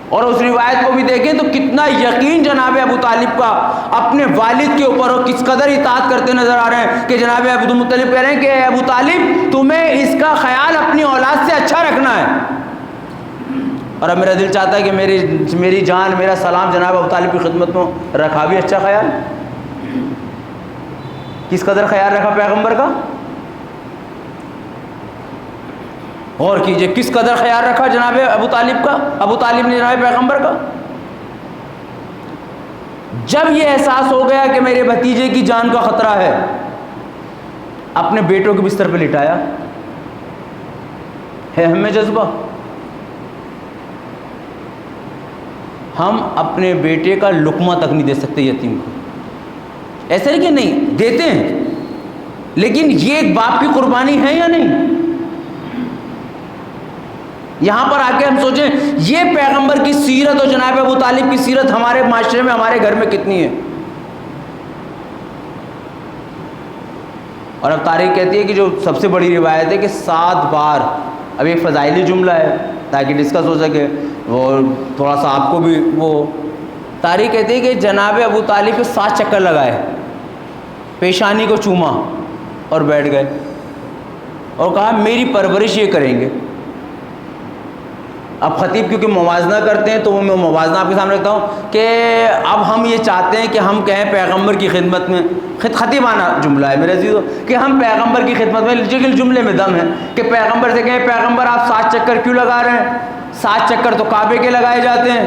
اور اس روایت کو بھی دیکھیں تو کتنا یقین جناب ابو طالب کا اپنے والد کے اوپر، اور کس قدر اطاعت کرتے نظر آ رہے ہیں کہ جناب عبد المطلب کہہ رہے ہیں کہ اے ابو طالب تمہیں اس کا خیال اپنی اولاد سے اچھا رکھنا ہے. اور اب میرا دل چاہتا ہے کہ میری جان، میرا سلام جناب ابو طالب کی خدمت میں رکھا بھی اچھا خیال. کس قدر خیال رکھا پیغمبر کا؟ غور کیجئے، کس قدر خیال رکھا جناب ابو طالب کا، ابو طالب نے جناب پیغمبر کا. جب یہ احساس ہو گیا کہ میرے بھتیجے کی جان کا خطرہ ہے، اپنے بیٹوں کے بستر پہ لٹایا. ہے ہمیں جذبہ؟ ہم اپنے بیٹے کا لقمہ تک نہیں دے سکتے یتیم کو. ایسا نہیں کہ نہیں دیتے ہیں، لیکن یہ ایک باپ کی قربانی ہے یا نہیں؟ یہاں پر آ کے ہم سوچیں یہ پیغمبر کی سیرت اور جناب ابو طالب کی سیرت ہمارے معاشرے میں، ہمارے گھر میں کتنی ہے. اور اب تاریخ کہتی ہے کہ جو سب سے بڑی روایت ہے کہ 7 بار اب ایک فضائلی جملہ ہے تاکہ ڈسکس ہو سکے اور تھوڑا سا آپ کو بھی وہ تاریخ کہتی ہے کہ جناب ابو طالب کے 7 چکر لگائے، پیشانی کو چوما اور بیٹھ گئے اور کہا میری پرورش یہ کریں گے۔ اب خطیب کیونکہ موازنہ کرتے ہیں تو وہ میں موازنہ آپ کے سامنے رکھتا ہوں کہ اب ہم یہ چاہتے ہیں کہ ہم کہیں پیغمبر کی خدمت میں، خطیبانہ جملہ ہے میرے عزیزو، کہ ہم پیغمبر کی خدمت میں، لیکن جملے میں دم ہے کہ پیغمبر سے کہیں پیغمبر آپ 7 چکر کیوں لگا رہے ہیں؟ 7 چکر تو کعبے کے لگائے جاتے ہیں،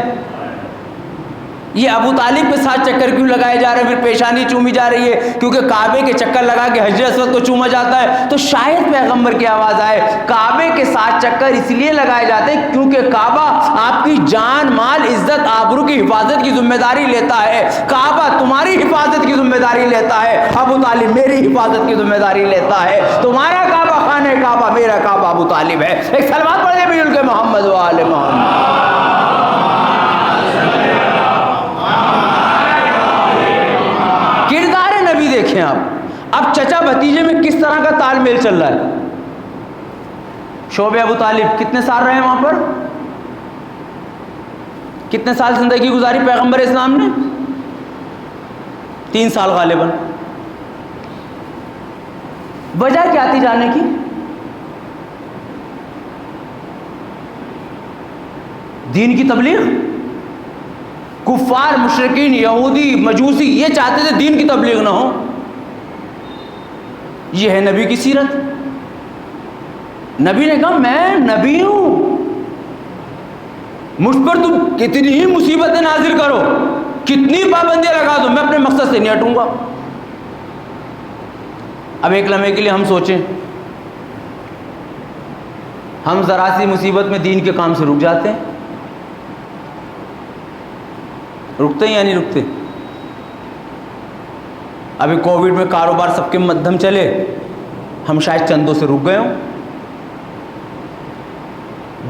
یہ ابو طالب پہ 7 چکر کیوں لگائے جا رہے ہیں؟ پھر پیشانی چومی جا رہی ہے کیونکہ کعبے کے چکر لگا کے حجر اسود کو چوما جاتا ہے، تو شاید پیغمبر کی آواز آئے کعبے کے 7 چکر اس لیے لگائے جاتے ہیں کیونکہ کعبہ آپ کی جان مال عزت آبرو کی حفاظت کی ذمہ داری لیتا ہے، کعبہ تمہاری حفاظت کی ذمہ داری لیتا ہے، ابو طالب میری حفاظت کی ذمہ داری لیتا ہے، تمہارا کعبہ خانہ کعبہ، میرا کعبہ ابو طالب ہے۔ ایک سلوات پڑھیں بھی ان کے محمد و آل محمد۔ کردار نبی دیکھیں آپ، اب چچا بھتیجے میں کس طرح کا تال میل چل رہا ہے۔ شعبہ ابو طالب کتنے سال رہے وہاں پر؟ کتنے سال زندگی گزاری پیغمبر اسلام نے؟ 3 سال غالباً۔ وجہ کیا تھی جانے کی؟ دین کی تبلیغ۔ کفار مشرکین یہودی مجوسی یہ چاہتے تھے دین کی تبلیغ نہ ہو، یہ ہے نبی کی سیرت۔ نبی نے کہا میں نبی ہوں، مجھ پر تم کتنی ہی مصیبتیں نازل کرو، کتنی پابندیاں لگا دو، میں اپنے مقصد سے نہیں ہٹوں گا۔ اب ایک لمحے کے لیے ہم سوچیں، ہم ذرا سی مصیبت میں دین کے کام سے رک جاتے ہیں، رکتے ہیں یا نہیں رکتے؟ ابھی کووڈ میں کاروبار سب کے مدھم چلے، ہم شاید چندوں سے رک گئے ہوں،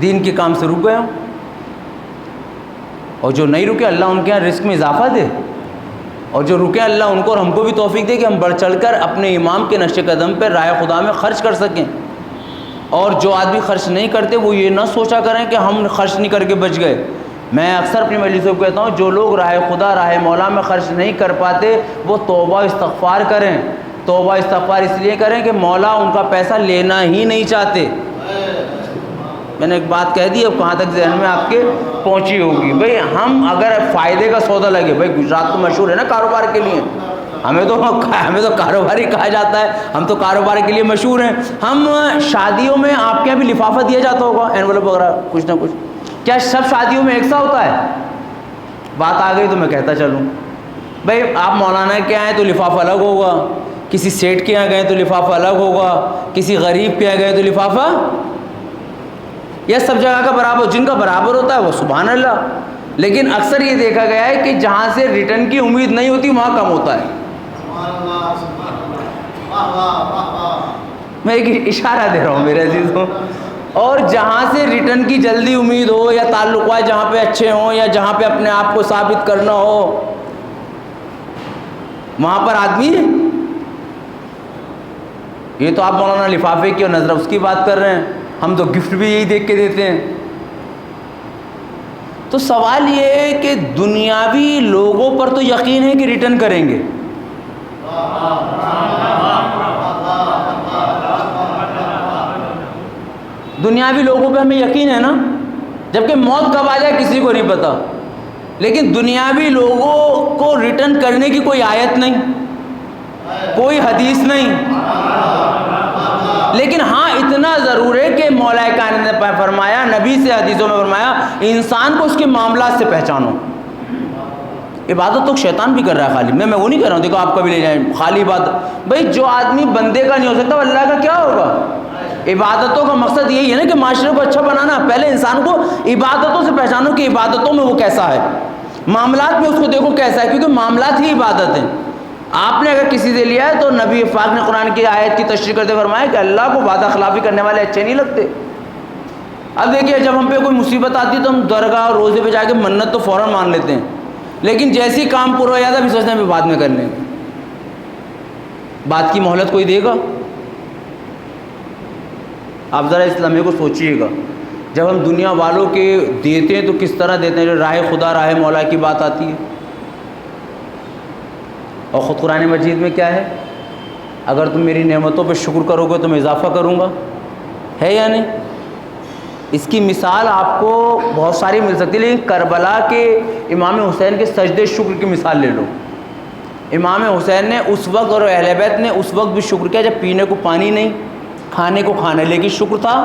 دین کے کام سے رک گئے ہوں، اور جو نہیں رکے اللہ ان کے یہاں رزق میں اضافہ دے، اور جو رکے اللہ ان کو اور ہم کو بھی توفیق دے کہ ہم بڑھ چڑھ کر اپنے امام کے نقش قدم پہ راہ خدا میں خرچ کر سکیں۔ اور جو آدمی خرچ نہیں کرتے وہ یہ نہ سوچا کریں کہ ہم خرچ نہیں کر کے بچ گئے۔ میں اکثر اپنی مجلسوں کو کہتا ہوں جو لوگ راہ خدا راہ مولا میں خرچ نہیں کر پاتے وہ توبہ استغفار کریں، توبہ استغفار اس لیے کریں کہ مولا ان کا پیسہ لینا ہی نہیں چاہتے۔ میں نے ایک بات کہہ دی، اب کہاں تک ذہن میں آپ کے پہنچی ہوگی۔ بھئی ہم اگر فائدے کا سودا لگے، بھئی گجرات تو مشہور ہے نا کاروبار کے لیے، ہمیں تو کاروباری کہا جاتا ہے، ہم تو کاروبار کے لیے مشہور ہیں۔ ہم شادیوں میں آپ کے یہاں بھی لفافہ دیا جاتا ہوگا، اینولپ وغیرہ کچھ نہ کچھ، کیا سب شادیوں میں ایک سا ہوتا ہے؟ بات آ گئی تو میں کہتا چلوں، بھئی آپ مولانا کے آئیں تو لفافہ الگ ہوگا، کسی سیٹ کے یہاں گئے تو لفافہ الگ ہوگا، کسی غریب کے یہاں گئے تو لفافہ، یہ سب جگہ کا برابر، جن کا برابر ہوتا ہے وہ سبحان اللہ، لیکن اکثر یہ دیکھا گیا ہے کہ جہاں سے ریٹرن کی امید نہیں ہوتی وہاں کم ہوتا ہے۔ میں ایک اشارہ دے رہا ہوں میرے عزیزوں، اور جہاں سے ریٹرن کی جلدی امید ہو یا تعلقات جہاں پہ اچھے ہوں یا جہاں پہ اپنے آپ کو ثابت کرنا ہو وہاں پر آدمی، یہ تو آپ مولانا لفافے کی اور نظر اس کی بات کر رہے ہیں، ہم تو گفٹ بھی یہی دیکھ کے دیتے ہیں۔ تو سوال یہ ہے کہ دنیاوی لوگوں پر تو یقین ہے کہ ریٹرن کریں گے، دنیاوی لوگوں پہ ہمیں یقین ہے نا، جبکہ موت کب آ جائے کسی کو نہیں پتا، لیکن دنیاوی لوگوں کو ریٹرن کرنے کی کوئی آیت نہیں، کوئی حدیث نہیں، لیکن ہاں اتنا ضرور ہے کہ مولا کائنات نے فرمایا، نبی سے حدیثوں میں فرمایا، انسان کو اس کے معاملات سے پہچانو۔ عبادت تو شیطان بھی کر رہا ہے خالی، میں وہ نہیں کر رہا ہوں، دیکھو آپ کا بھی لے جائیں خالی عبادت، بھائی جو آدمی بندے کا نہیں ہو سکتا وہ اللہ کا کیا ہوگا؟ عبادتوں کا مقصد یہی ہے نا کہ معاشرے کو اچھا بنانا، پہلے انسان کو عبادتوں سے پہچانو کہ عبادتوں میں وہ کیسا ہے، معاملات میں اس کو دیکھو کیسا ہے، کیونکہ معاملات ہی عبادت ہیں۔ آپ نے اگر کسی سے لیا ہے تو نبی پاک نے قرآن کی آیت کی تشریح کرتے فرمایا کہ اللہ کو وعدہ خلافی کرنے والے اچھے نہیں لگتے۔ اب دیکھیے جب ہم پہ کوئی مصیبت آتی ہے تو ہم درگاہ اور روزے پہ جا کے منت تو فوراً مان لیتے ہیں، لیکن جیسے ہی کام پورا ہو جاتا ہے بھی سوچتے ہیں بھی بعد میں کر لیں گے، بات کی مہلت کوئی دے گا؟ آپ ذرا اس لمحے کو سوچیے گا، جب ہم دنیا والوں کے دیتے ہیں تو کس طرح دیتے ہیں؟ جو راہ خدا راہ مولا کی بات آتی ہے، اور خود قرآن مجید میں کیا ہے؟ اگر تم میری نعمتوں پہ شکر کرو گے تو میں اضافہ کروں گا، ہے یا نہیں؟ اس کی مثال آپ کو بہت ساری مل سکتی ہے، لیکن کربلا کے امام حسین کے سجدے شکر کی مثال لے لو۔ امام حسین نے اس وقت اور اہل بیت نے اس وقت بھی شکر کیا جب پینے کو پانی نہیں، کھانے کو کھانا، لیکن شکر تھا،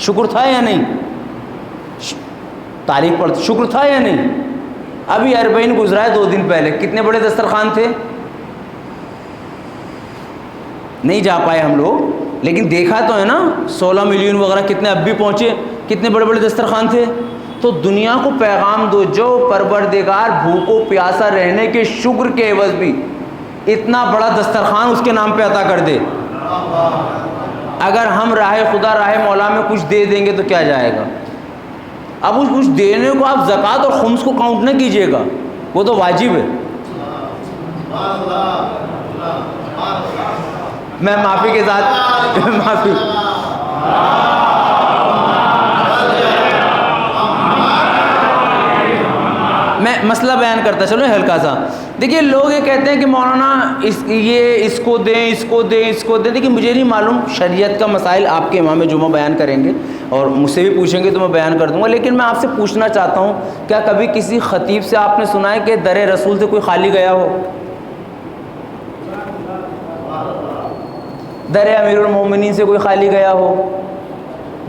شکر تھا یا نہیں؟ تاریخ پر شکر تھا یا نہیں؟ ابھی اربعین گزرا ہے 2 دن پہلے، کتنے بڑے دسترخوان تھے؟ نہیں جا پائے ہم لوگ، لیکن دیکھا تو ہے نا 16 ملین وغیرہ کتنے اب بھی پہنچے، کتنے بڑے بڑے دسترخوان تھے۔ تو دنیا کو پیغام دو، جو پروردگار بھوکو پیاسا رہنے کے شکر کے عوض بھی اتنا بڑا دسترخوان اس کے نام پہ عطا کر دے۔ اگر ہم راہ خدا راہ مولا میں کچھ دے دیں گے تو کیا جائے گا؟ اب اس کچھ دینے کو آپ زکوٰۃ اور خمس کو کاؤنٹ نہ کیجئے گا، وہ تو واجب ہے۔ میں معافی کے ساتھ معافی میں مسئلہ بیان کرتا چلو ہلکا سا۔ دیکھیے لوگ یہ کہتے ہیں کہ مولانا اس کو دیں، اس کو دیں، اس کو دیں۔ دیکھیے مجھے نہیں معلوم، شریعت کا مسائل آپ کے امام جمعہ بیان کریں گے اور مجھ سے بھی پوچھیں گے تو میں بیان کر دوں گا، لیکن میں آپ سے پوچھنا چاہتا ہوں، کیا کبھی کسی خطیب سے آپ نے سنا ہے کہ در رسول سے کوئی خالی گیا ہو؟ در امیر المومنین سے کوئی خالی گیا ہو؟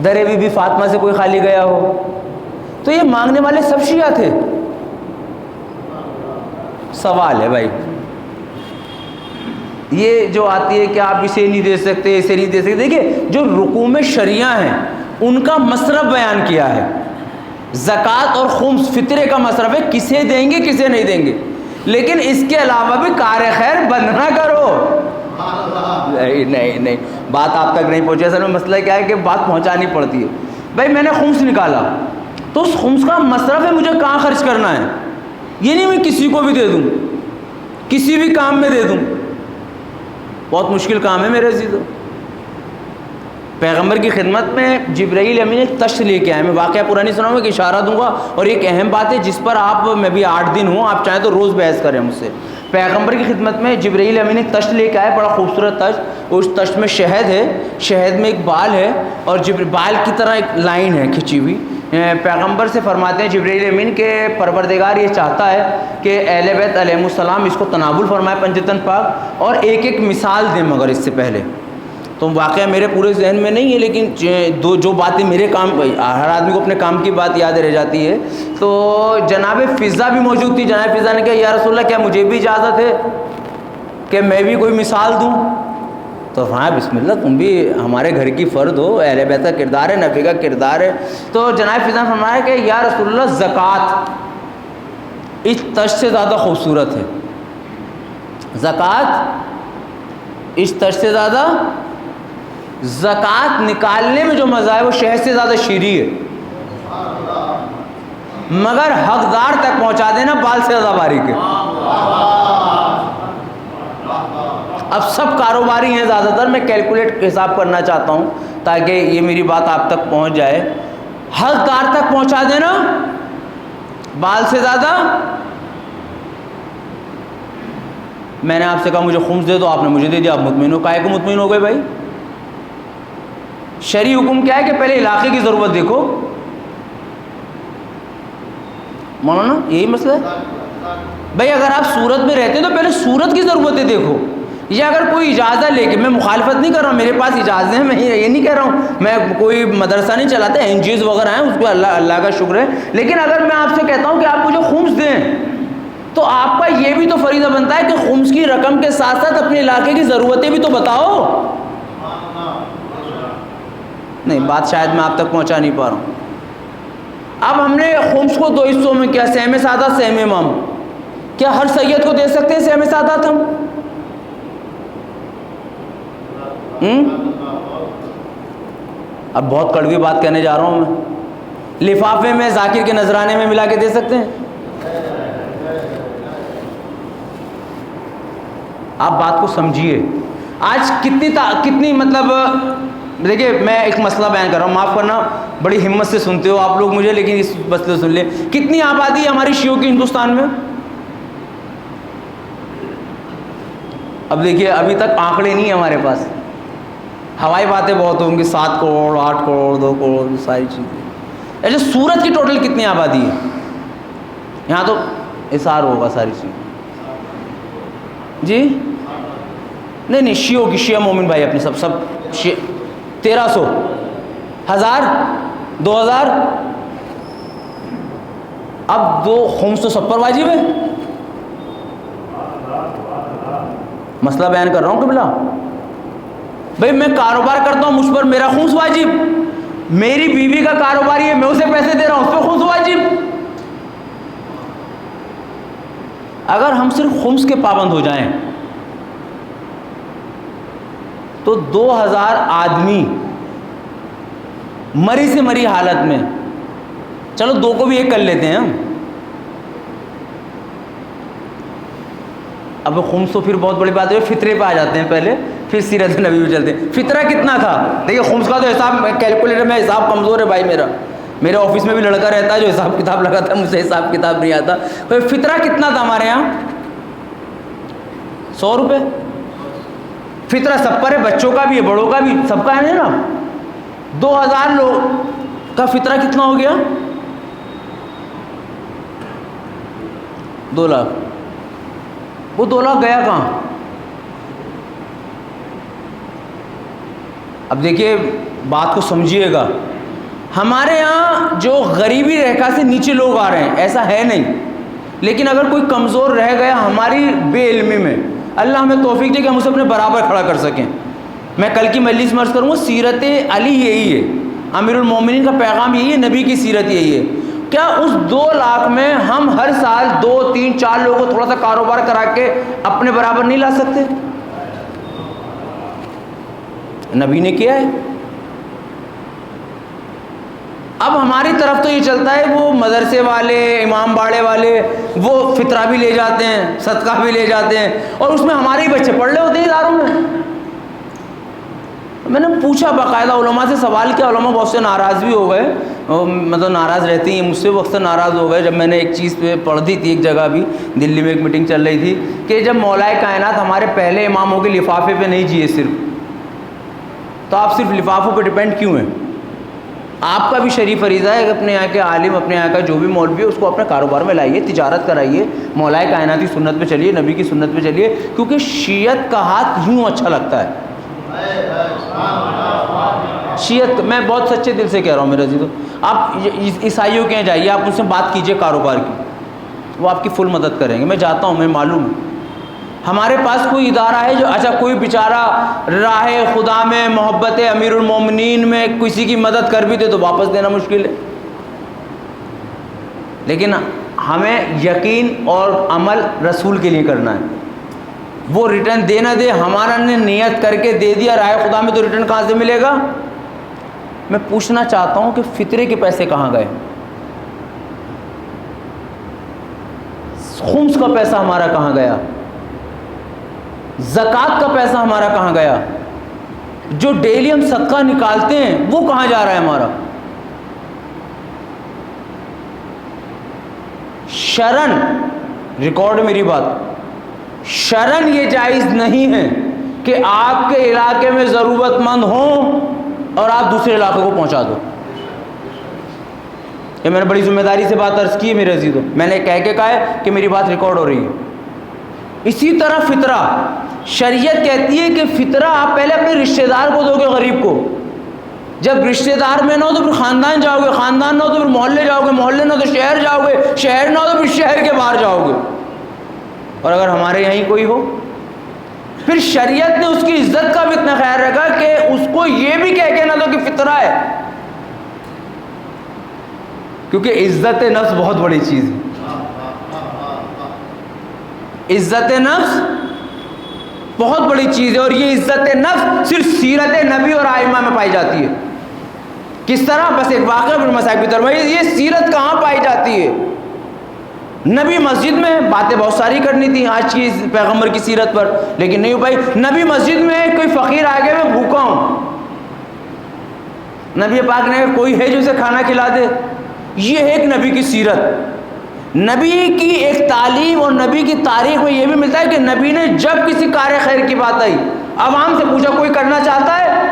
در بی بی فاطمہ سے کوئی خالی گیا ہو؟ تو یہ مانگنے والے سب شیعہ تھے؟ سوال ہے بھائی، یہ جو آتی ہے کہ آپ اسے نہیں دے سکتے، اسے نہیں دے سکتے، دیکھیں جو رقوم شریعہ ہیں ان کا مصرف بیان کیا ہے۔ زکوٰۃ اور خمس فطرے کا مصرف ہے، کسے دیں گے کسے نہیں دیں گے، لیکن اس کے علاوہ بھی کار خیر بند نہ کرو۔ نہیں بات آپ تک نہیں پہنچی۔ اصل میں مسئلہ کیا ہے کہ بات پہنچانی پڑتی ہے۔ بھائی میں نے خمس نکالا تو اس خمس کا مصرف ہے مجھے کہاں خرچ کرنا ہے، یہ نہیں میں کسی کو بھی دے دوں، کسی بھی کام میں دے دوں، بہت مشکل کام ہے میرے عزیزو۔ پیغمبر کی خدمت میں جبرائیل امین ایک تشت لے کے آئے، میں واقعہ پورا نہیں سناؤں گا کہ اشارہ دوں گا، اور ایک اہم بات ہے جس پر آپ میں بھی 8 دن ہوں، آپ چاہیں تو روز بحث کریں مجھ سے۔ پیغمبر کی خدمت میں جبرائیل امین ایک تشت لے کے آئے، بڑا خوبصورت تشت، اس تشت میں شہد ہے، شہد میں ایک بال ہے، اور بال کی طرح ایک لائن ہے کھچی ہوئی۔ پیغمبر سے فرماتے ہیں جبرائیل امین کے پروردگار یہ چاہتا ہے کہ اہل بیت علیہ السلام اس کو تناول فرمائے پنجتن پاک، اور ایک ایک مثال دیں مگر اس سے پہلے۔ تو واقعہ میرے پورے ذہن میں نہیں ہے، لیکن جو باتیں میرے کام، ہر آدمی کو اپنے کام کی بات یاد رہ جاتی ہے۔ تو جناب فضا بھی موجود تھی، جناب فضا نے کہا یا رسول اللہ کیا مجھے بھی اجازت ہے کہ میں بھی کوئی مثال دوں؟ تو ہاں بسم اللہ، تم بھی ہمارے گھر کی فرد ہو، اہل بیت کا کردار ہے، نبی کا کردار ہے۔ تو جناب فضا نے فرمایا کہ یا رسول اللہ زکوٰۃ اس تشت سے زیادہ خوبصورت ہے، زکوٰۃ اس تشت سے زیادہ، زکوٰۃ نکالنے میں جو مزہ ہے وہ شہد سے زیادہ شیریں ہے، مگر حقدار تک پہنچا دینا بال سے زیادہ باریک ہے۔ اب سب کاروباری ہیں زیادہ تر، میں کیلکولیٹ حساب کرنا چاہتا ہوں تاکہ یہ میری بات آپ تک پہنچ جائے۔ حقدار تک پہنچا دینا بال سے زیادہ۔ میں نے آپ سے کہا مجھے خمس دے دو، آپ نے مجھے دے دیا، آپ مطمئن ہو؟ کائے کو مطمئن ہو گئے بھائی؟ شرعی حکم کیا ہے کہ پہلے علاقے کی ضرورت دیکھو، مولانا یہی مسئلہ ہے بھائی۔ اگر آپ صورت میں رہتے ہیں تو پہلے صورت کی ضرورتیں دیکھو، یا اگر کوئی اجازت لے کے، میں مخالفت نہیں کر رہا ہوں، میرے پاس اجازتیں ہیں، میں یہ نہیں کہہ رہا ہوں میں کوئی مدرسہ نہیں چلاتا، NGOs وغیرہ ہیں، اس کو اللہ کا شکر ہے، لیکن اگر میں آپ سے کہتا ہوں کہ آپ مجھے خمس دیں تو آپ کا یہ بھی تو فریضہ بنتا ہے کہ خمس کی رقم کے ساتھ ساتھ اپنے علاقے کی ضرورتیں بھی تو بتاؤ۔ نہیں بات شاید میں آپ تک پہنچا نہیں پا رہا ہوں۔ اب ہم نے خمس کو 2 حصوں میں کیا، سہم سادات سہم امام، کیا ہر سید کو دے سکتے ہیں سہم سادات ہم؟ اب بہت کڑوی بات کہنے جا رہا ہوں میں، لفافے میں ذاکر کے نذرانے میں ملا کے دے سکتے ہیں؟ آپ بات کو سمجھیے، آج کتنی مطلب دیکھیے میں ایک مسئلہ بیان کر رہا ہوں، معاف کرنا، بڑی ہمت سے سنتے ہو آپ لوگ مجھے، لیکن اس مسئلے سن لیں. کتنی آبادی ہے ہماری شیعوں کی ہندوستان میں؟ اب دیکھیے ابھی تک آنکڑے نہیں ہیں ہمارے پاس، ہوائی باتیں بہت ہوں گی، 7 کروڑ 8 کروڑ 2 کروڑ ساری چیزیں. اچھا سورت کی ٹوٹل کتنی آبادی ہے؟ یہاں تو احصار ہوگا ساری چیز. جی نہیں شیعوں کی، شیعہ مومن بھائی اپنے سب 1300 1000 2000. اب 2 خمس تو سب پر واجب ہے. مسئلہ بیان کر رہا ہوں قبلہ بھائی، میں کاروبار کرتا ہوں، مجھ پر میرا خمس واجب. میری بیوی کا کاروبار ہے، میں اسے پیسے دے رہا ہوں، اس پہ خمس واجب. اگر ہم صرف خمس کے پابند ہو جائیں تو 2000 آدمی مری سے مری حالت میں، چلو 2 کو بھی 1 کر لیتے ہیں ہم. اب خمس تو پھر بہت بڑی بات ہے، فطرے پہ آ جاتے ہیں پہلے، پھر سیرت نبی پہ چلتے ہیں. فطرہ کتنا تھا؟ دیکھیے خمس کا تو حساب کیلکولیٹر میں حساب کمزور ہے بھائی میرا. میرے آفس میں بھی لڑکا رہتا ہے جو حساب کتاب لگاتا ہے، مجھ سے حساب کتاب نہیں آتا. فطرہ کتنا تھا ہمارے یہاں؟ 100 روپے. فطرہ سب پر ہے، بچوں کا بھی ہے، بڑوں کا بھی، سب کا ہے نا. 2000 لوگ کا فطرہ کتنا ہو گیا؟ 2 لاکھ. وہ 2 لاکھ گیا کہاں؟ اب دیکھیے بات کو سمجھیے گا، ہمارے یہاں جو غریبی ریکھا سے نیچے لوگ آ رہے ہیں ایسا ہے نہیں، لیکن اگر کوئی کمزور رہ گیا ہماری بے علمی میں، اللہ ہمیں توفیق دے کہ ہم اسے اپنے برابر کھڑا کر سکیں. میں کل کی مجلس میں عرض کروں گا، سیرت علی یہی ہے، امیر المومنین کا پیغام یہی ہے، نبی کی سیرت یہی ہے. کیا اس 2 لاکھ میں ہم ہر سال 2 3 4 لوگوں کو تھوڑا سا کاروبار کرا کے اپنے برابر نہیں لا سکتے؟ نبی نے کیا ہے. اب ہماری طرف تو یہ چلتا ہے، وہ مدرسے والے، امام باڑے والے، وہ فطرہ بھی لے جاتے ہیں، صدقہ بھی لے جاتے ہیں، اور اس میں ہمارے ہی بچے پڑھ رہے ہوتے ہیں اداروں میں. میں نے پوچھا باقاعدہ علماء سے سوال کیا، علماء بہت سے ناراض بھی ہو گئے، مطلب ناراض رہتی ہیں، مجھ سے وہ اکثر ناراض ہو گئے. جب میں نے ایک چیز پہ پڑھ دی تھی، ایک جگہ بھی دلی میں ایک میٹنگ چل رہی تھی کہ جب مولائے کائنات ہمارے پہلے اماموں کے لفافے پہ نہیں جیے صرف، تو آپ صرف لفافوں پہ ڈپینڈ کیوں ہیں؟ آپ کا بھی شریف فریضہ ہے کہ اپنے یہاں کے عالم، اپنے یہاں کا جو بھی مولوی ہے اس کو اپنے کاروبار میں لائیے، تجارت کرائیے، مولائے کائنات کی سنت پہ چلیے، نبی کی سنت پہ چلیے، کیونکہ شیعت کا ہاتھ یوں اچھا لگتا ہے. شیعت میں بہت سچے دل سے کہہ رہا ہوں میرے عزیزو، آپ عیسائیوں کے یہاں جائیے، آپ ان سے بات کیجئے کاروبار کی، وہ آپ کی فل مدد کریں گے. میں جاتا ہوں، میں معلوم ہے. ہمارے پاس کوئی ادارہ ہے جو اچھا کوئی بیچارہ راہ خدا میں، محبت امیر المومنین میں کسی کی مدد کر بھی دے تو واپس دینا مشکل ہے. لیکن ہمیں یقین اور عمل رسول کے لیے کرنا ہے. وہ ریٹرن دے نہ دے، ہمارا نے نیت کر کے دے دیا راہ خدا میں، تو ریٹرن کہاں سے ملے گا؟ میں پوچھنا چاہتا ہوں کہ فطرے کے پیسے کہاں گئے؟ خمس کا پیسہ ہمارا کہاں گیا؟ زکوٰۃ کا پیسہ ہمارا کہاں گیا؟ جو ڈیلی ہم صدقہ نکالتے ہیں وہ کہاں جا رہا ہے ہمارا؟ شرن ریکارڈ میری بات، شرن یہ جائز نہیں ہے کہ آپ کے علاقے میں ضرورت مند ہوں اور آپ دوسرے علاقے کو پہنچا دو. یہ میں نے بڑی ذمہ داری سے بات عرض کی ہے میرے عزیزوں، میں نے کہہ کے کہا ہے کہ میری بات ریکارڈ ہو رہی ہے. اسی طرح فطرہ، شریعت کہتی ہے کہ فطرہ آپ پہلے اپنے رشتہ دار کو دو گے، غریب کو. جب رشتہ دار میں نہ ہو تو پھر خاندان جاؤ گے، خاندان نہ ہو تو پھر محلے جاؤ گے، محلے نہ ہو تو شہر جاؤ گے، شہر نہ ہو تو پھر شہر کے باہر جاؤ گے. اور اگر ہمارے یہیں کوئی ہو، پھر شریعت نے اس کی عزت کا بھی اتنا خیال رکھا کہ اس کو یہ بھی کہہ کے نہ دو کہ فطرہ ہے، کیونکہ عزت نفس بہت بڑی چیز ہے. عزت نفس بہت بڑی چیز ہے، اور یہ عزت نفس صرف سیرت نبی اور ائمہ میں پائی جاتی ہے. کس طرح؟ بس ایک واقعہ پھر مسائل کی طرف. یہ سیرت کہاں پائی جاتی ہے؟ نبی مسجد میں باتیں بہت ساری کرنی تھی آج کی پیغمبر کی سیرت پر، لیکن نہیں ہو پائی. نبی مسجد میں کوئی فقیر آ گیا، میں بھوکا ہوں، نبی پاک نے کہا کوئی ہے جو اسے کھانا کھلا دے؟ یہ ہے ایک نبی کی سیرت، نبی کی ایک تعلیم، اور نبی کی تاریخ میں یہ بھی ملتا ہے کہ نبی نے جب کسی کار خیر کی بات آئی عوام سے پوچھا کوئی کرنا چاہتا ہے؟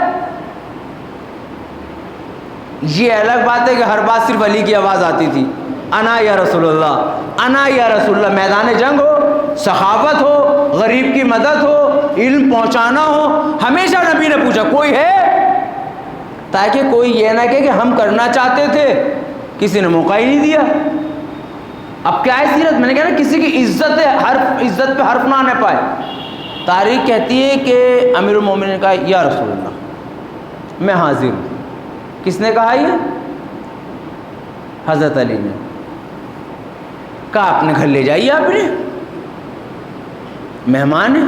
یہ الگ بات ہے کہ ہر بات صرف علی کی آواز آتی تھی، انا یا رسول اللہ، انا یا رسول اللہ۔ میدان جنگ ہو، سخاوت ہو، غریب کی مدد ہو، علم پہنچانا ہو، ہمیشہ نبی نے پوچھا کوئی ہے، تاکہ کوئی یہ نہ کہے کہ ہم کرنا چاہتے تھے کسی نے موقع ہی نہیں دیا۔ اب کیا ہے سیرت؟ میں نے کہا نا کسی کی عزت ہے، حرف عزت پہ حرف نہ آنے پائے۔ تاریخ کہتی ہے کہ امیر المومنین نے کہا یا رسول اللہ میں حاضر ہوں۔ کس نے کہا؟ یہ حضرت علی نے کہا اپنے گھر لے جائیے، آپ نے مہمان ہے،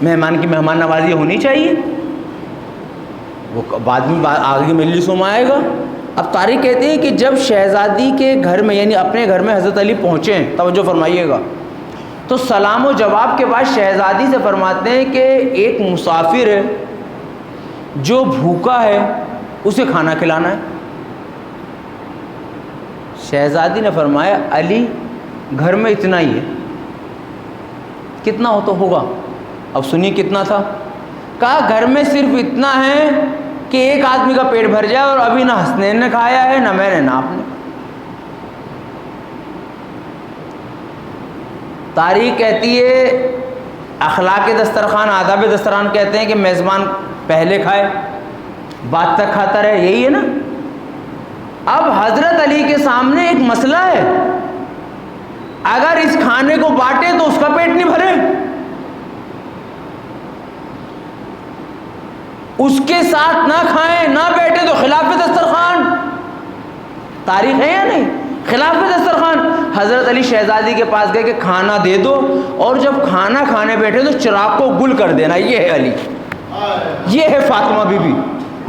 مہمان کی مہمان نوازی ہونی چاہیے، وہ بعد میں آگے مجلسوں میں آئے گا۔ اب تاریخ کہتے ہیں کہ جب شہزادی کے گھر میں یعنی اپنے گھر میں حضرت علی پہنچے ہیں، توجہ فرمائیے گا، تو سلام و جواب کے بعد شہزادی سے فرماتے ہیں کہ ایک مسافر ہے جو بھوکا ہے، اسے کھانا کھلانا ہے۔ شہزادی نے فرمایا علی گھر میں اتنا ہی ہے۔ کتنا ہو تو ہوگا؟ اب سنیے کتنا تھا۔ کہا گھر میں صرف اتنا ہے کہ ایک آدمی کا پیٹ بھر جائے، اور ابھی نہ حسنین نے کھایا ہے نہ میں نے نہ آپ نے۔ تاریخ کہتی ہے اخلاق دسترخوان، آداب دسترخوان کہتے ہیں کہ میزبان پہلے کھائے بعد تک کھاتا رہے، یہی ہے نا۔ اب حضرت علی کے سامنے ایک مسئلہ ہے، اگر اس کھانے کو بانٹے تو اس کا پیٹ نہیں بھرے، اس کے ساتھ نہ کھائیں نہ بیٹھے تو خلاف دسترخوان۔ تاریخ ہے یا نہیں؟ خلاف دسترخوان۔ حضرت علی شہزادی کے پاس گئے کہ کھانا دے دو، اور جب کھانا کھانے بیٹھے تو چراغ کو گل کر دینا۔ یہ ہے علی، یہ ہے فاطمہ بی بی،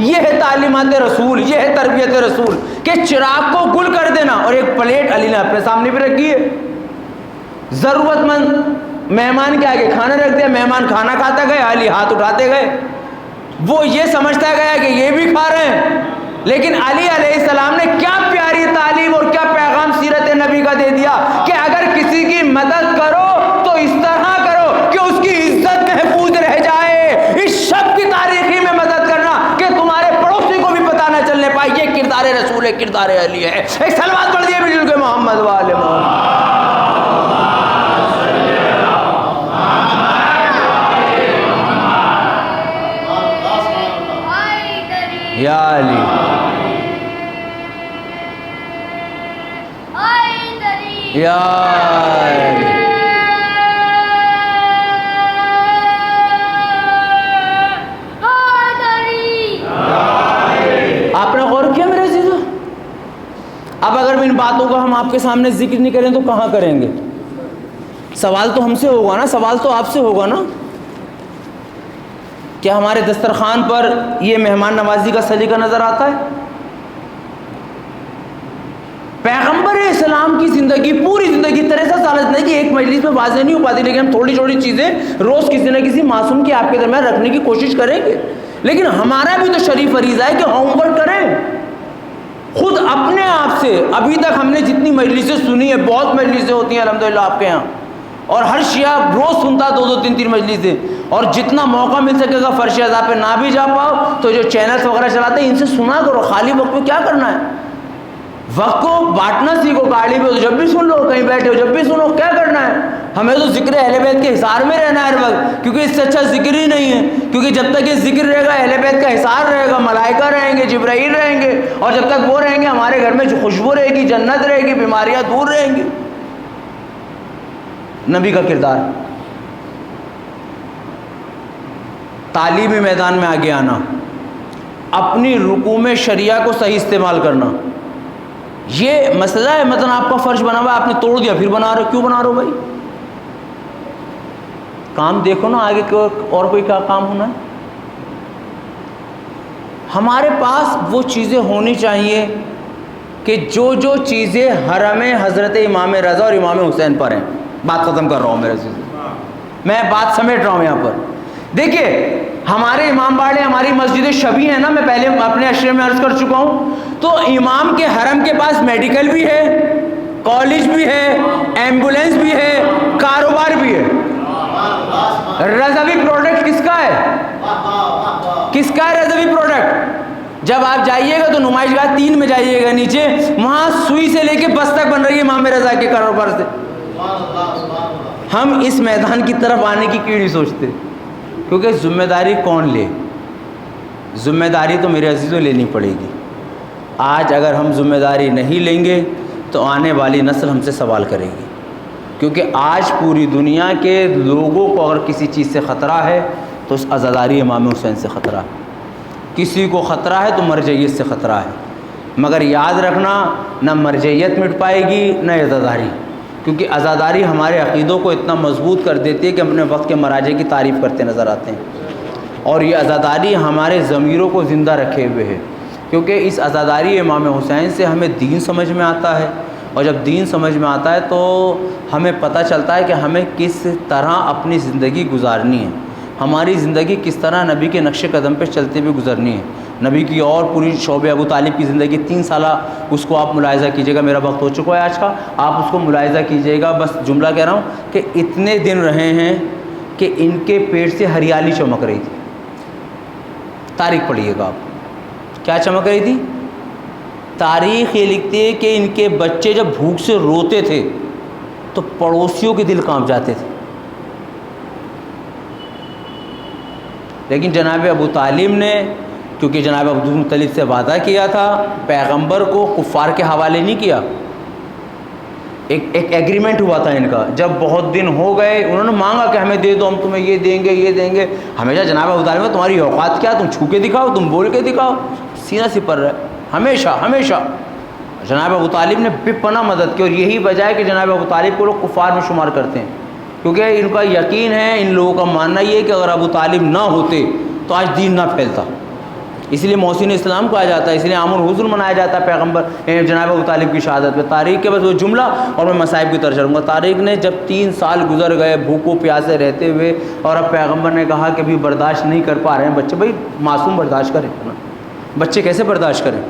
یہ ہے تعلیمات رسول، یہ ہے تربیت رسول کہ چراغ کو گل کر دینا۔ اور ایک پلیٹ علی نے اپنے سامنے بھی رکھی ہے، ضرورت مند مہمان کے آگے کھانا رکھ دیا، مہمان کھانا کھاتا گیا، علی ہاتھ اٹھاتے گئے۔ وہ یہ سمجھتا گیا کہ یہ بھی کھا رہے ہیں، لیکن علی علیہ السلام نے کیا پیاری تعلیم اور کیا پیغام سیرت نبی کا دے دیا کہ اگر کسی کی مدد کرو تو اس طرح کرو کہ اس کی عزت محفوظ رہ جائے۔ اس شب کی تاریخی میں مدد کرنا کہ تمہارے پڑوسی کو بھی پتہ نہ چلنے پائے، یہ کردار رسول ہے، کردار علی ہے۔ ایک صلوات پڑھ دیے بجل کے محمد والے محمد۔ یا علی یا علی۔ آپ نے غور کیا میرے عزیزو؟ اب اگر ان باتوں کا ہم آپ کے سامنے ذکر نہیں کریں تو کہاں کریں گے؟ سوال تو ہم سے ہوگا نا، سوال تو آپ سے ہوگا نا۔ کیا ہمارے دسترخوان پر یہ مہمان نوازی کا سلیقہ نظر آتا ہے؟ پیغمبر اسلام کی زندگی، پوری زندگی 63 سال زندگی ایک مجلس میں واضح نہیں ہو پاتی، لیکن ہم تھوڑی چھوٹی چیزیں روز کسی نہ کسی معصوم کی آپ کے درمیان رکھنے کی کوشش کریں گے۔ لیکن ہمارا بھی تو شریف فریضہ ہے کہ ہوم ورک کریں خود اپنے آپ سے۔ ابھی تک ہم نے جتنی مجلسیں سنی ہیں، بہت مجلسیں ہوتی ہیں الحمدللہ آپ کے یہاں، اور ہر شیعہ روز سنتا 2-2 3-3 مجلسیں، اور جتنا موقع مل سکے گا فرش اعضاء پہ نہ بھی جا پاؤ تو جو چینلز وغیرہ چلاتے ہیں ان سے سنا کرو۔ خالی وقت میں کیا کرنا ہے؟ وقت کو بانٹنا سیکھو۔ گاڑی پہ تو جب بھی سن لو، کہیں بیٹھے ہو جب بھی سنو، کیا کرنا ہے؟ ہمیں تو ذکر اہل بیت کے حصار میں رہنا ہے ہر وقت، کیونکہ اس سے اچھا ذکر ہی نہیں ہے۔ کیونکہ جب تک یہ ذکر رہے گا، اہل بیت کا حصار رہے گا، ملائکہ رہیں گے، جبرائیل رہیں گے، اور جب تک وہ رہیں گے ہمارے گھر میں خوشبو رہے گی، جنت رہے گی، بیماریاں دور رہیں گی۔ نبی کا کردار، تعلیمی میدان میں آگے آنا، اپنی رکوع شریعہ کو صحیح استعمال کرنا، یہ مسئلہ ہے۔ مثلا آپ کا فرش بنا ہوا ہے، آپ نے توڑ دیا، پھر بنا رہے ہو، کیوں بنا رہے ہو بھائی؟ کام دیکھو نا آگے اور کوئی کیا کام ہونا ہے۔ ہمارے پاس وہ چیزیں ہونی چاہیے کہ جو جو چیزیں حرم حضرت امام رضا اور امام حسین پر ہیں۔ بات ختم کر رہا ہوں میرے عزیز، میں بات سمیٹ رہا ہوں یہاں پر۔ دیکھیے ہمارے امام باڑے ہماری مسجد شبی ہے نا، میں پہلے اپنے اشرے میں عرض کر چکا ہوں، تو امام کے حرم کے پاس میڈیکل بھی ہے، کالج بھی ہے، ایمبولینس بھی ہے، کاروبار بھی ہے۔ رضوی پروڈکٹ کس کا ہے؟ کس کا ہے رضوی پروڈکٹ؟ جب آپ جائیے گا تو نمائش گاہ 3 میں جائیے گا، نیچے وہاں سوئی سے لے کے بس تک بن رہی ہے امام رضا کے کاروبار سے۔ ہم اس میدان کی طرف آنے کی کیوں نہیں سوچتے؟ کیونکہ ذمہ داری کون لے؟ ذمہ داری تو میرے عزیزوں لینی پڑے گی۔ آج اگر ہم ذمہ داری نہیں لیں گے تو آنے والی نسل ہم سے سوال کرے گی، کیونکہ آج پوری دنیا کے لوگوں کو اگر کسی چیز سے خطرہ ہے تو اس عزاداری امام حسین سے خطرہ ہے۔ کسی کو خطرہ ہے تو مرجعیت سے خطرہ ہے، مگر یاد رکھنا نہ مرجعیت مٹ پائے گی نہ عزاداری، کیونکہ عزاداری ہمارے عقیدوں کو اتنا مضبوط کر دیتی ہے کہ ہم اپنے وقت کے مراجع کی تعریف کرتے نظر آتے ہیں، اور یہ عزاداری ہمارے ضمیروں کو زندہ رکھے ہوئے ہے، کیونکہ اس عزاداری امام حسین سے ہمیں دین سمجھ میں آتا ہے، اور جب دین سمجھ میں آتا ہے تو ہمیں پتہ چلتا ہے کہ ہمیں کس طرح اپنی زندگی گزارنی ہے، ہماری زندگی کس طرح نبی کے نقش قدم پہ چلتے ہوئے گزرنی ہے۔ نبی کی اور پوری شعب ابو طالب کی زندگی 3 سالہ، اس کو آپ ملاحظہ کیجئے گا، میرا وقت ہو چکا ہے آج کا، آپ اس کو ملاحظہ کیجئے گا، بس جملہ کہہ رہا ہوں کہ اتنے دن رہے ہیں کہ ان کے پیٹ سے ہریالی چمک رہی تھی۔ تاریخ پڑھیے گا آپ، کیا چمک رہی تھی؟ تاریخ یہ لکھتی ہے کہ ان کے بچے جب بھوک سے روتے تھے تو پڑوسیوں کے دل کانپ جاتے تھے، لیکن جناب ابو طالب نے، کیونکہ جناب عبد المطلب سے وعدہ کیا تھا، پیغمبر کو کفار کے حوالے نہیں کیا، ایک ایگریمنٹ ہوا تھا ان کا، جب بہت دن ہو گئے انہوں نے مانگا کہ ہمیں دے دو، ہم تمہیں یہ دیں گے یہ دیں گے، ہمیشہ جناب ابو طالب تمہاری اوقات کیا، تم چھو کے دکھاؤ، تم بول کے دکھاؤ، سینہ سپر رہے ہمیشہ ہمیشہ۔ جناب ابو طالب نے بے پناہ مدد کی، اور یہی وجہ ہے کہ جناب ابو طالب کو لوگ کفار میں شمار کرتے ہیں، کیونکہ ان کا یقین ہے، ان لوگوں کا ماننا یہ ہے کہ اگر ابو طالب نہ ہوتے تو آج دین نہ پھیلتا، اس لیے محسن اسلام کہا جاتا ہے، اس لیے عام الحضور منایا جاتا ہے پیغمبر جناب ابو طالب کی شہادت پہ۔ تاریخ کے بس وہ جملہ اور میں مصائب کی طرف چلوں گا۔ تاریخ نے جب 3 سال گزر گئے بھوکوں پیاسے رہتے ہوئے، اور اب پیغمبر نے کہا کہ ابھی برداشت نہیں کر پا رہے ہیں بچے، بھائی معصوم برداشت کریں نا، بچے کیسے برداشت کریں؟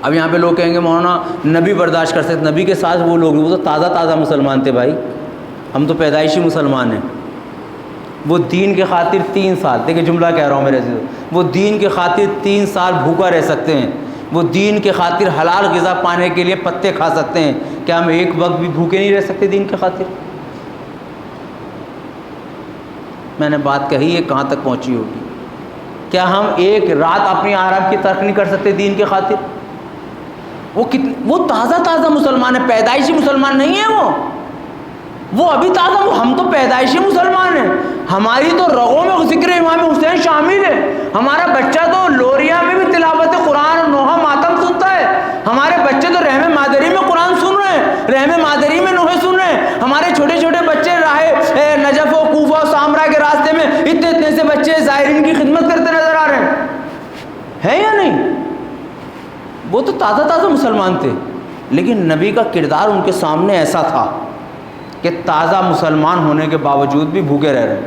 اب یہاں پہ لوگ کہیں گے مولانا نبی برداشت کر سکتے، نبی کے ساتھ وہ لوگ، وہ تو تازہ تازہ مسلمان تھے بھائی، ہم تو پیدائشی مسلمان ہیں۔ وہ دین کے خاطر 3 سال، دیکھیں جملہ کہہ رہا ہوں میرے عزیزو، وہ دین کے خاطر 3 سال بھوکا رہ سکتے ہیں، وہ دین کے خاطر حلال غذا پانے کے لیے پتے کھا سکتے ہیں، کیا ہم ایک وقت بھی بھوکے نہیں رہ سکتے دین کے خاطر؟ میں نے بات کہی ہے، کہاں تک پہنچی ہوگی؟ کیا ہم ایک رات اپنی آرام کی ترک نہیں کر سکتے دین کے خاطر؟ وہ تازہ تازہ مسلمان ہے، پیدائشی مسلمان نہیں ہے وہ ابھی تازہ، ہم تو پیدائشی مسلمان ہیں، ہماری تو رگوں میں ذکر امام حسین شامل ہے، ہمارا بچہ تو لوریا میں بھی تلاوت قرآن اور نوحہ ماتم سنتا ہے، ہمارے بچے تو رحم مادری میں قرآن سن رہے ہیں، رحم مادری میں نوحے سن رہے ہیں، ہمارے چھوٹے چھوٹے بچے راہ نجف و کوفہ و سامرا کے راستے میں اتنے سے بچے زائرین کی خدمت کرتے نظر آ رہے ہیں یا نہیں؟ وہ تو تازہ تازہ مسلمان تھے، لیکن نبی کا کردار ان کے سامنے ایسا تھا کہ تازہ مسلمان ہونے کے باوجود بھی بھوکے رہ رہے ہیں۔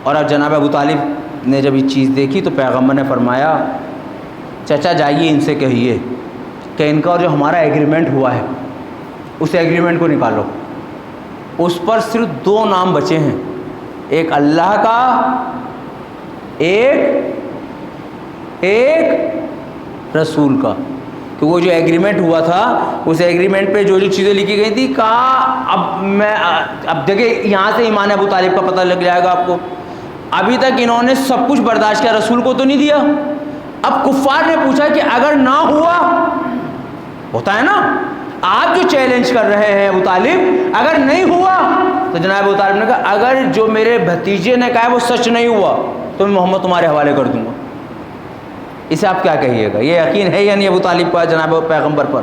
اور اب جناب ابو طالب نے جب یہ چیز دیکھی تو پیغمبر نے فرمایا چچا جائیے ان سے کہیے کہ ان کا جو ہمارا ایگریمنٹ ہوا ہے اس ایگریمنٹ کو نکالو، اس پر صرف 2 نام بچے ہیں، ایک اللہ کا، ایک رسول کا، کہ وہ جو ایگریمنٹ ہوا تھا اس ایگریمنٹ پہ جو چیزیں لکھی گئی تھی، کہا اب دیکھیں یہاں سے ایمان ابو طالب کا پتہ لگ جائے گا آپ کو، ابھی تک انہوں نے سب کچھ برداشت کیا، رسول کو تو نہیں دیا، اب کفار نے پوچھا کہ اگر نہ ہوا، ہوتا ہے نا، آپ جو چیلنج کر رہے ہیں ابو طالب، اگر نہیں ہوا تو جناب ابو طالب نے کہا اگر جو میرے بھتیجے نے کہا وہ سچ نہیں ہوا تو میں محمد تمہارے حوالے کر دوں گا۔ اسے آپ کیا کہیے گا؟ یہ یقین ہے یا نہیں ابو طالب کا جناب پیغمبر پر؟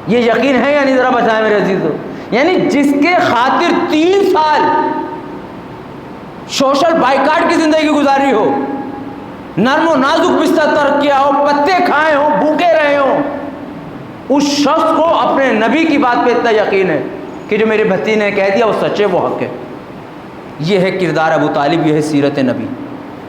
یہ یقین ہے یا نہیں؟ ذرا بتائیں میرے عزیزو، یعنی جس کے خاطر 3 سال سوشل بائیکاٹ کی زندگی گزاری ہو، نرم و نازک بستر ترک کیا ہو، پتے کھائے ہو، بھوکے رہے ہو، اس شخص کو اپنے نبی کی بات پہ اتنا یقین ہے کہ جو میرے بھتی نے کہہ دیا وہ سچ ہے، وہ حق ہے۔ یہ ہے کردار ابو طالب، یہ ہے سیرت نبی۔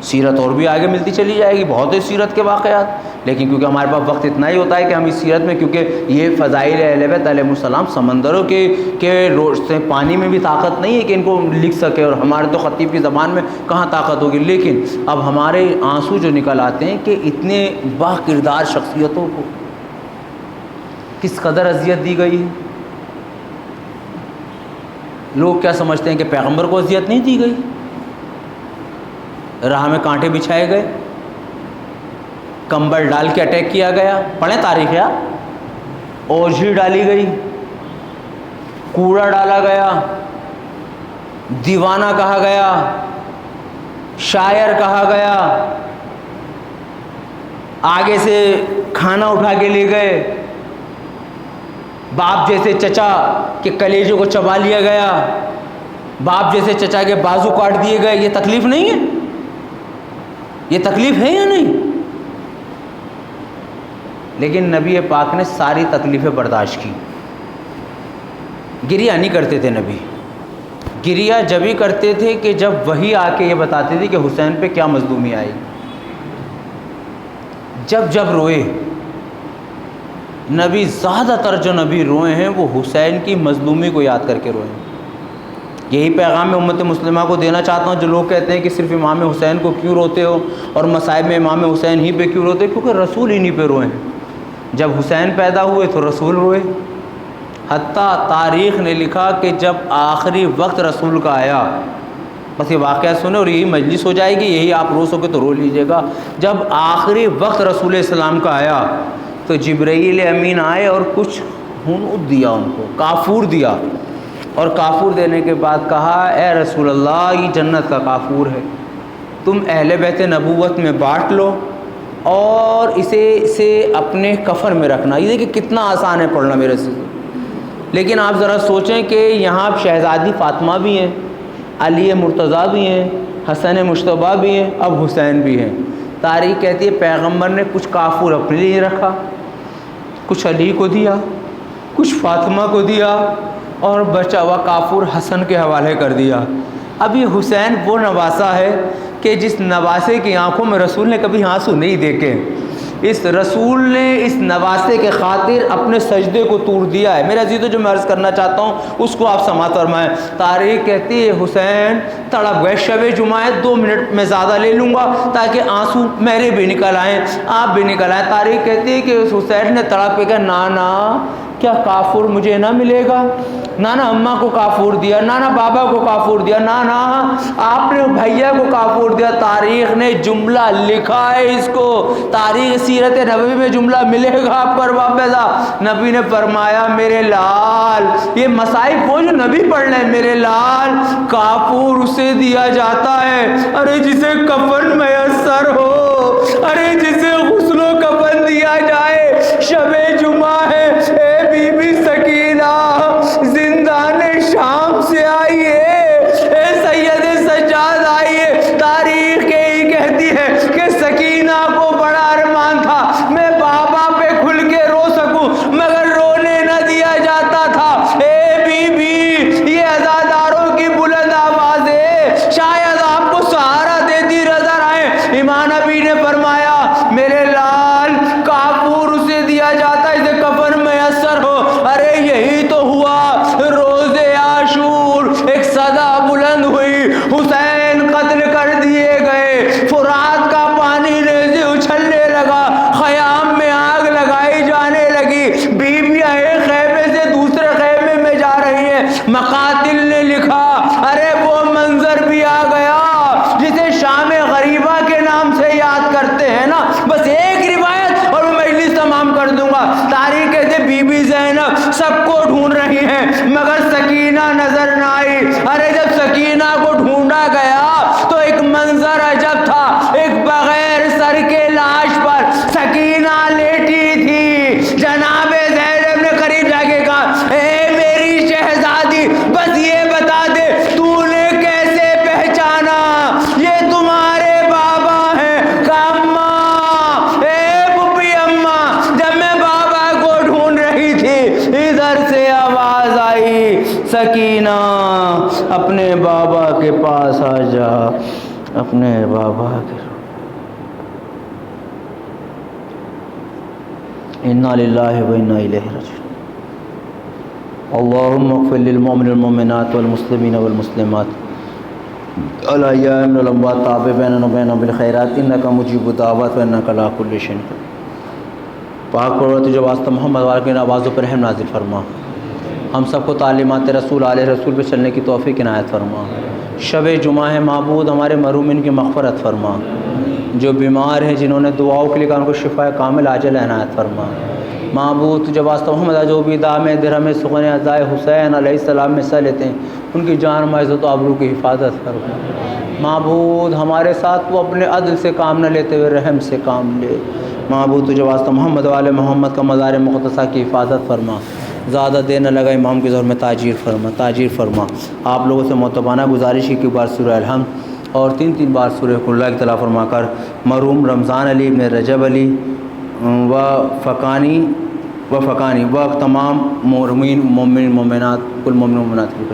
سیرت اور بھی آگے ملتی چلی جائے گی، بہت ہے سیرت کے واقعات، لیکن کیونکہ ہمارے پاس وقت اتنا ہی ہوتا ہے کہ ہم اس سیرت میں، کیونکہ یہ فضائل اہل بیت علیہم السلام سمندروں کے روشتے پانی میں بھی طاقت نہیں ہے کہ ان کو لکھ سکے، اور ہمارے تو خطیب کی زبان میں کہاں طاقت ہوگی، لیکن اب ہمارے آنسو جو نکل آتے ہیں کہ اتنے با کردار شخصیتوں کو کس قدر اذیت دی گئی ہے۔ لوگ کیا سمجھتے ہیں کہ پیغمبر کو اذیت نہیں دی گئی، راہ میں کانٹے بچھائے گئے، کمبل ڈال کے اٹیک کیا گیا، پڑھیں تاریخ یا اوجھی ڈالی گئی، کوڑا ڈالا گیا، دیوانہ کہا گیا، شاعر کہا گیا، آگے سے کھانا اٹھا کے لے گئے، باپ جیسے چچا کے کلیجے کو چبا لیا گیا، باپ جیسے چچا کے بازو کاٹ دیے گئے۔ یہ تکلیف نہیں ہے؟ یہ تکلیف ہے یا نہیں؟ لیکن نبی پاک نے ساری تکلیفیں برداشت کی، گریہ نہیں کرتے تھے نبی۔ گریہ جب ہی کرتے تھے کہ جب وہی آ کے یہ بتاتے تھے کہ حسین پہ کیا مظلومی آئی، جب روئے نبی، زیادہ تر جو نبی روئے ہیں وہ حسین کی مظلومی کو یاد کر کے روئے ہیں۔ یہی پیغام میں امت مسلمہ کو دینا چاہتا ہوں، جو لوگ کہتے ہیں کہ صرف امام حسین کو کیوں روتے ہو اور مصائب میں امام حسین ہی پہ کیوں روتے ہو، کیونکہ رسول انہی پہ روئے ہیں۔ جب حسین پیدا ہوئے تو رسول روئے، حتیٰ تاریخ نے لکھا کہ جب آخری وقت رسول کا آیا، بس یہ واقعہ سنیں اور یہی مجلس ہو جائے گی، یہی آپ رو سکے تو رو لیجئے گا۔ جب آخری وقت رسول اسلام کا آیا تو جبرائیل امین آئے اور کچھ ہنوت دیا، ان کو کافور دیا، اور کافور دینے کے بعد کہا اے رسول اللہ یہ جنت کا کافور ہے، تم اہل بیت نبوت میں بانٹ لو اور اسے اپنے کفن میں رکھنا۔ یہ دیکھیں کتنا آسان ہے پڑھنا میرے سے، لیکن آپ ذرا سوچیں کہ یہاں شہزادی فاطمہ بھی ہیں، علی مرتضیٰ بھی ہیں، حسن مجتبیٰ بھی ہیں، اب حسین بھی ہیں۔ تاریخ کہتی ہے پیغمبر نے کچھ کافور اپنے لیے رکھا، کچھ علی کو دیا، کچھ فاطمہ کو دیا، اور بچا ہوا کافور حسن کے حوالے کر دیا۔ اب یہ حسین وہ نواسہ ہے کہ جس نواسے کی آنکھوں میں رسول نے کبھی آنسو نہیں دیکھے، اس رسول نے اس نواسے کے خاطر اپنے سجدے کو توڑ دیا ہے۔ میرے عزیزو جو میں عرض کرنا چاہتا ہوں اس کو آپ سماعت فرمائیں۔ تاریخ کہتی ہے حسین تڑپ گئے، شب جمعہ 2 منٹ میں زیادہ لے لوں گا تاکہ آنسو میرے بھی نکل آئیں، آپ بھی نکل آئیں۔ تاریخ کہتی ہے کہ اس حسین نے تڑپ کے کہا نانا کیا کافور مجھے نہ ملے گا؟ نانا اماں کو کافور دیا، نانا بابا کو کافور دیا، نانا آپ نے بھیا کو کافور دیا۔ تاریخ نے جملہ لکھا ہے، اس کو تاریخ سیرت نبوی میں جملہ ملے گا آپ پر واپسہ۔ نبی نے فرمایا میرے لال، یہ مصائب وہ جو نبی پڑھ لیں، میرے لال کافور اسے دیا جاتا ہے ارے جسے کفن میسر ہو، ارے جسے غسل و کفن دیا جائے۔ شب جمعہ ہے، اے بی بی سکینہ زندان شام سے آئیے، اے سید سجاد آئیے۔ تاریخ یہی کہتی ہے کہ سکینہ کو بڑا ارمان تھا میں بابا پہ کھل کے رو سکوں، مگر رونے نہ دیا جاتا تھا۔ اے بی بی یہ عزاداروں کی بلند آواز ہے، شاید آپ کو سہارا دیتی نظر آئے۔ امام نبی نے فرمایا میرے لال کافور اسے دیا جاتا ہے اسے کفن میسر ہو۔ ارے یہی تو ہوا، روز عاشور ایک صدا بلند ہوئی، حسین قتل کر دیے گئے، فرات کا پانی نیزے اچھلنے لگا، خیام میں آگ لگائی جانے لگی، بیویاں ایک خیمے سے دوسرے خیمے میں جا رہی ہیں۔ مقاتل نے لکھا ارے وہ منظر بھی آ گیا جسے شام غریبہ کے نام سے یاد کرتے ہیں نا۔ بس ایک روایت اور میں مجلس تمام کر دوں گا۔ تاریخ کہتے بی بی زینب سب کو ڈھونڈ رہی ہیں مگر سکینہ نظر نہ آئی۔ ارے جب سکینہ کو ڈھونڈا گیا تو ایک منظر عجب تھا، ایک بغیر سر کے لاش پر سکینہ لیٹی تھی۔ جناب زینب نے قریب جا کے کہا اے میری شہزادی بس یہ بتا دے تو نے کیسے پہچانا یہ تمہارے بابا ہیں؟ کہا اماں، اے پھپھی اماں جب میں بابا کو ڈھونڈ رہی تھی ادھر سے آواز آئی سکینہ اپنے بابا کے پاس آ جا، اپنے بابا کے۔ انا للہ و انا الیہ راجعون۔ اللہم اغفر للمؤمنین والمؤمنات والمسلمین والمسلمات الاحیاء منهم والاموات تابع بیننا وبینہم بالخیرات انک مجیب الدعوات وانک علی کل شیء قدیر۔ پاک پروردگار تجھے واسطہ محمد وآلہ کی آوازوں پر رحم نازل فرما، ہم سب کو تعلیمات رسول علیہ رسول پہ چلنے کی توفیق عنایت فرما۔ شب جمعہ ہے معبود، ہمارے محرومین کی مغفرت فرما، جو بیمار ہیں جنہوں نے دعاؤں کے لیے ان کو شفا کامل عاجل عنایت فرما۔ معبود تجھے واسطہ محمد جو بھی دام درہم سخن عزائے حسین علیہ السلام میں حصہ لیتے ہیں ان کی جان عزت و آبرو کی حفاظت فرما۔ معبود ہمارے ساتھ وہ اپنے عدل سے کام نہ لیتے ہوئے رحم سے کام لے۔ معبود تجھے واسطہ محمد والے محمد کا مزار مقدسہ کی حفاظت فرما، زیادہ دیر نہ لگا امام کے ظہر میں تاجیر فرما۔ آپ لوگوں سے معتبانہ گزارش کی بار سورہ الحمد اور 3 بار سورہ قل اللہ کی تلاوت فرما کر مرحوم رمضان علی ابن رجب علی و فقانی و تمام مرحومین مومنین مومنات کل مومن مومنات کی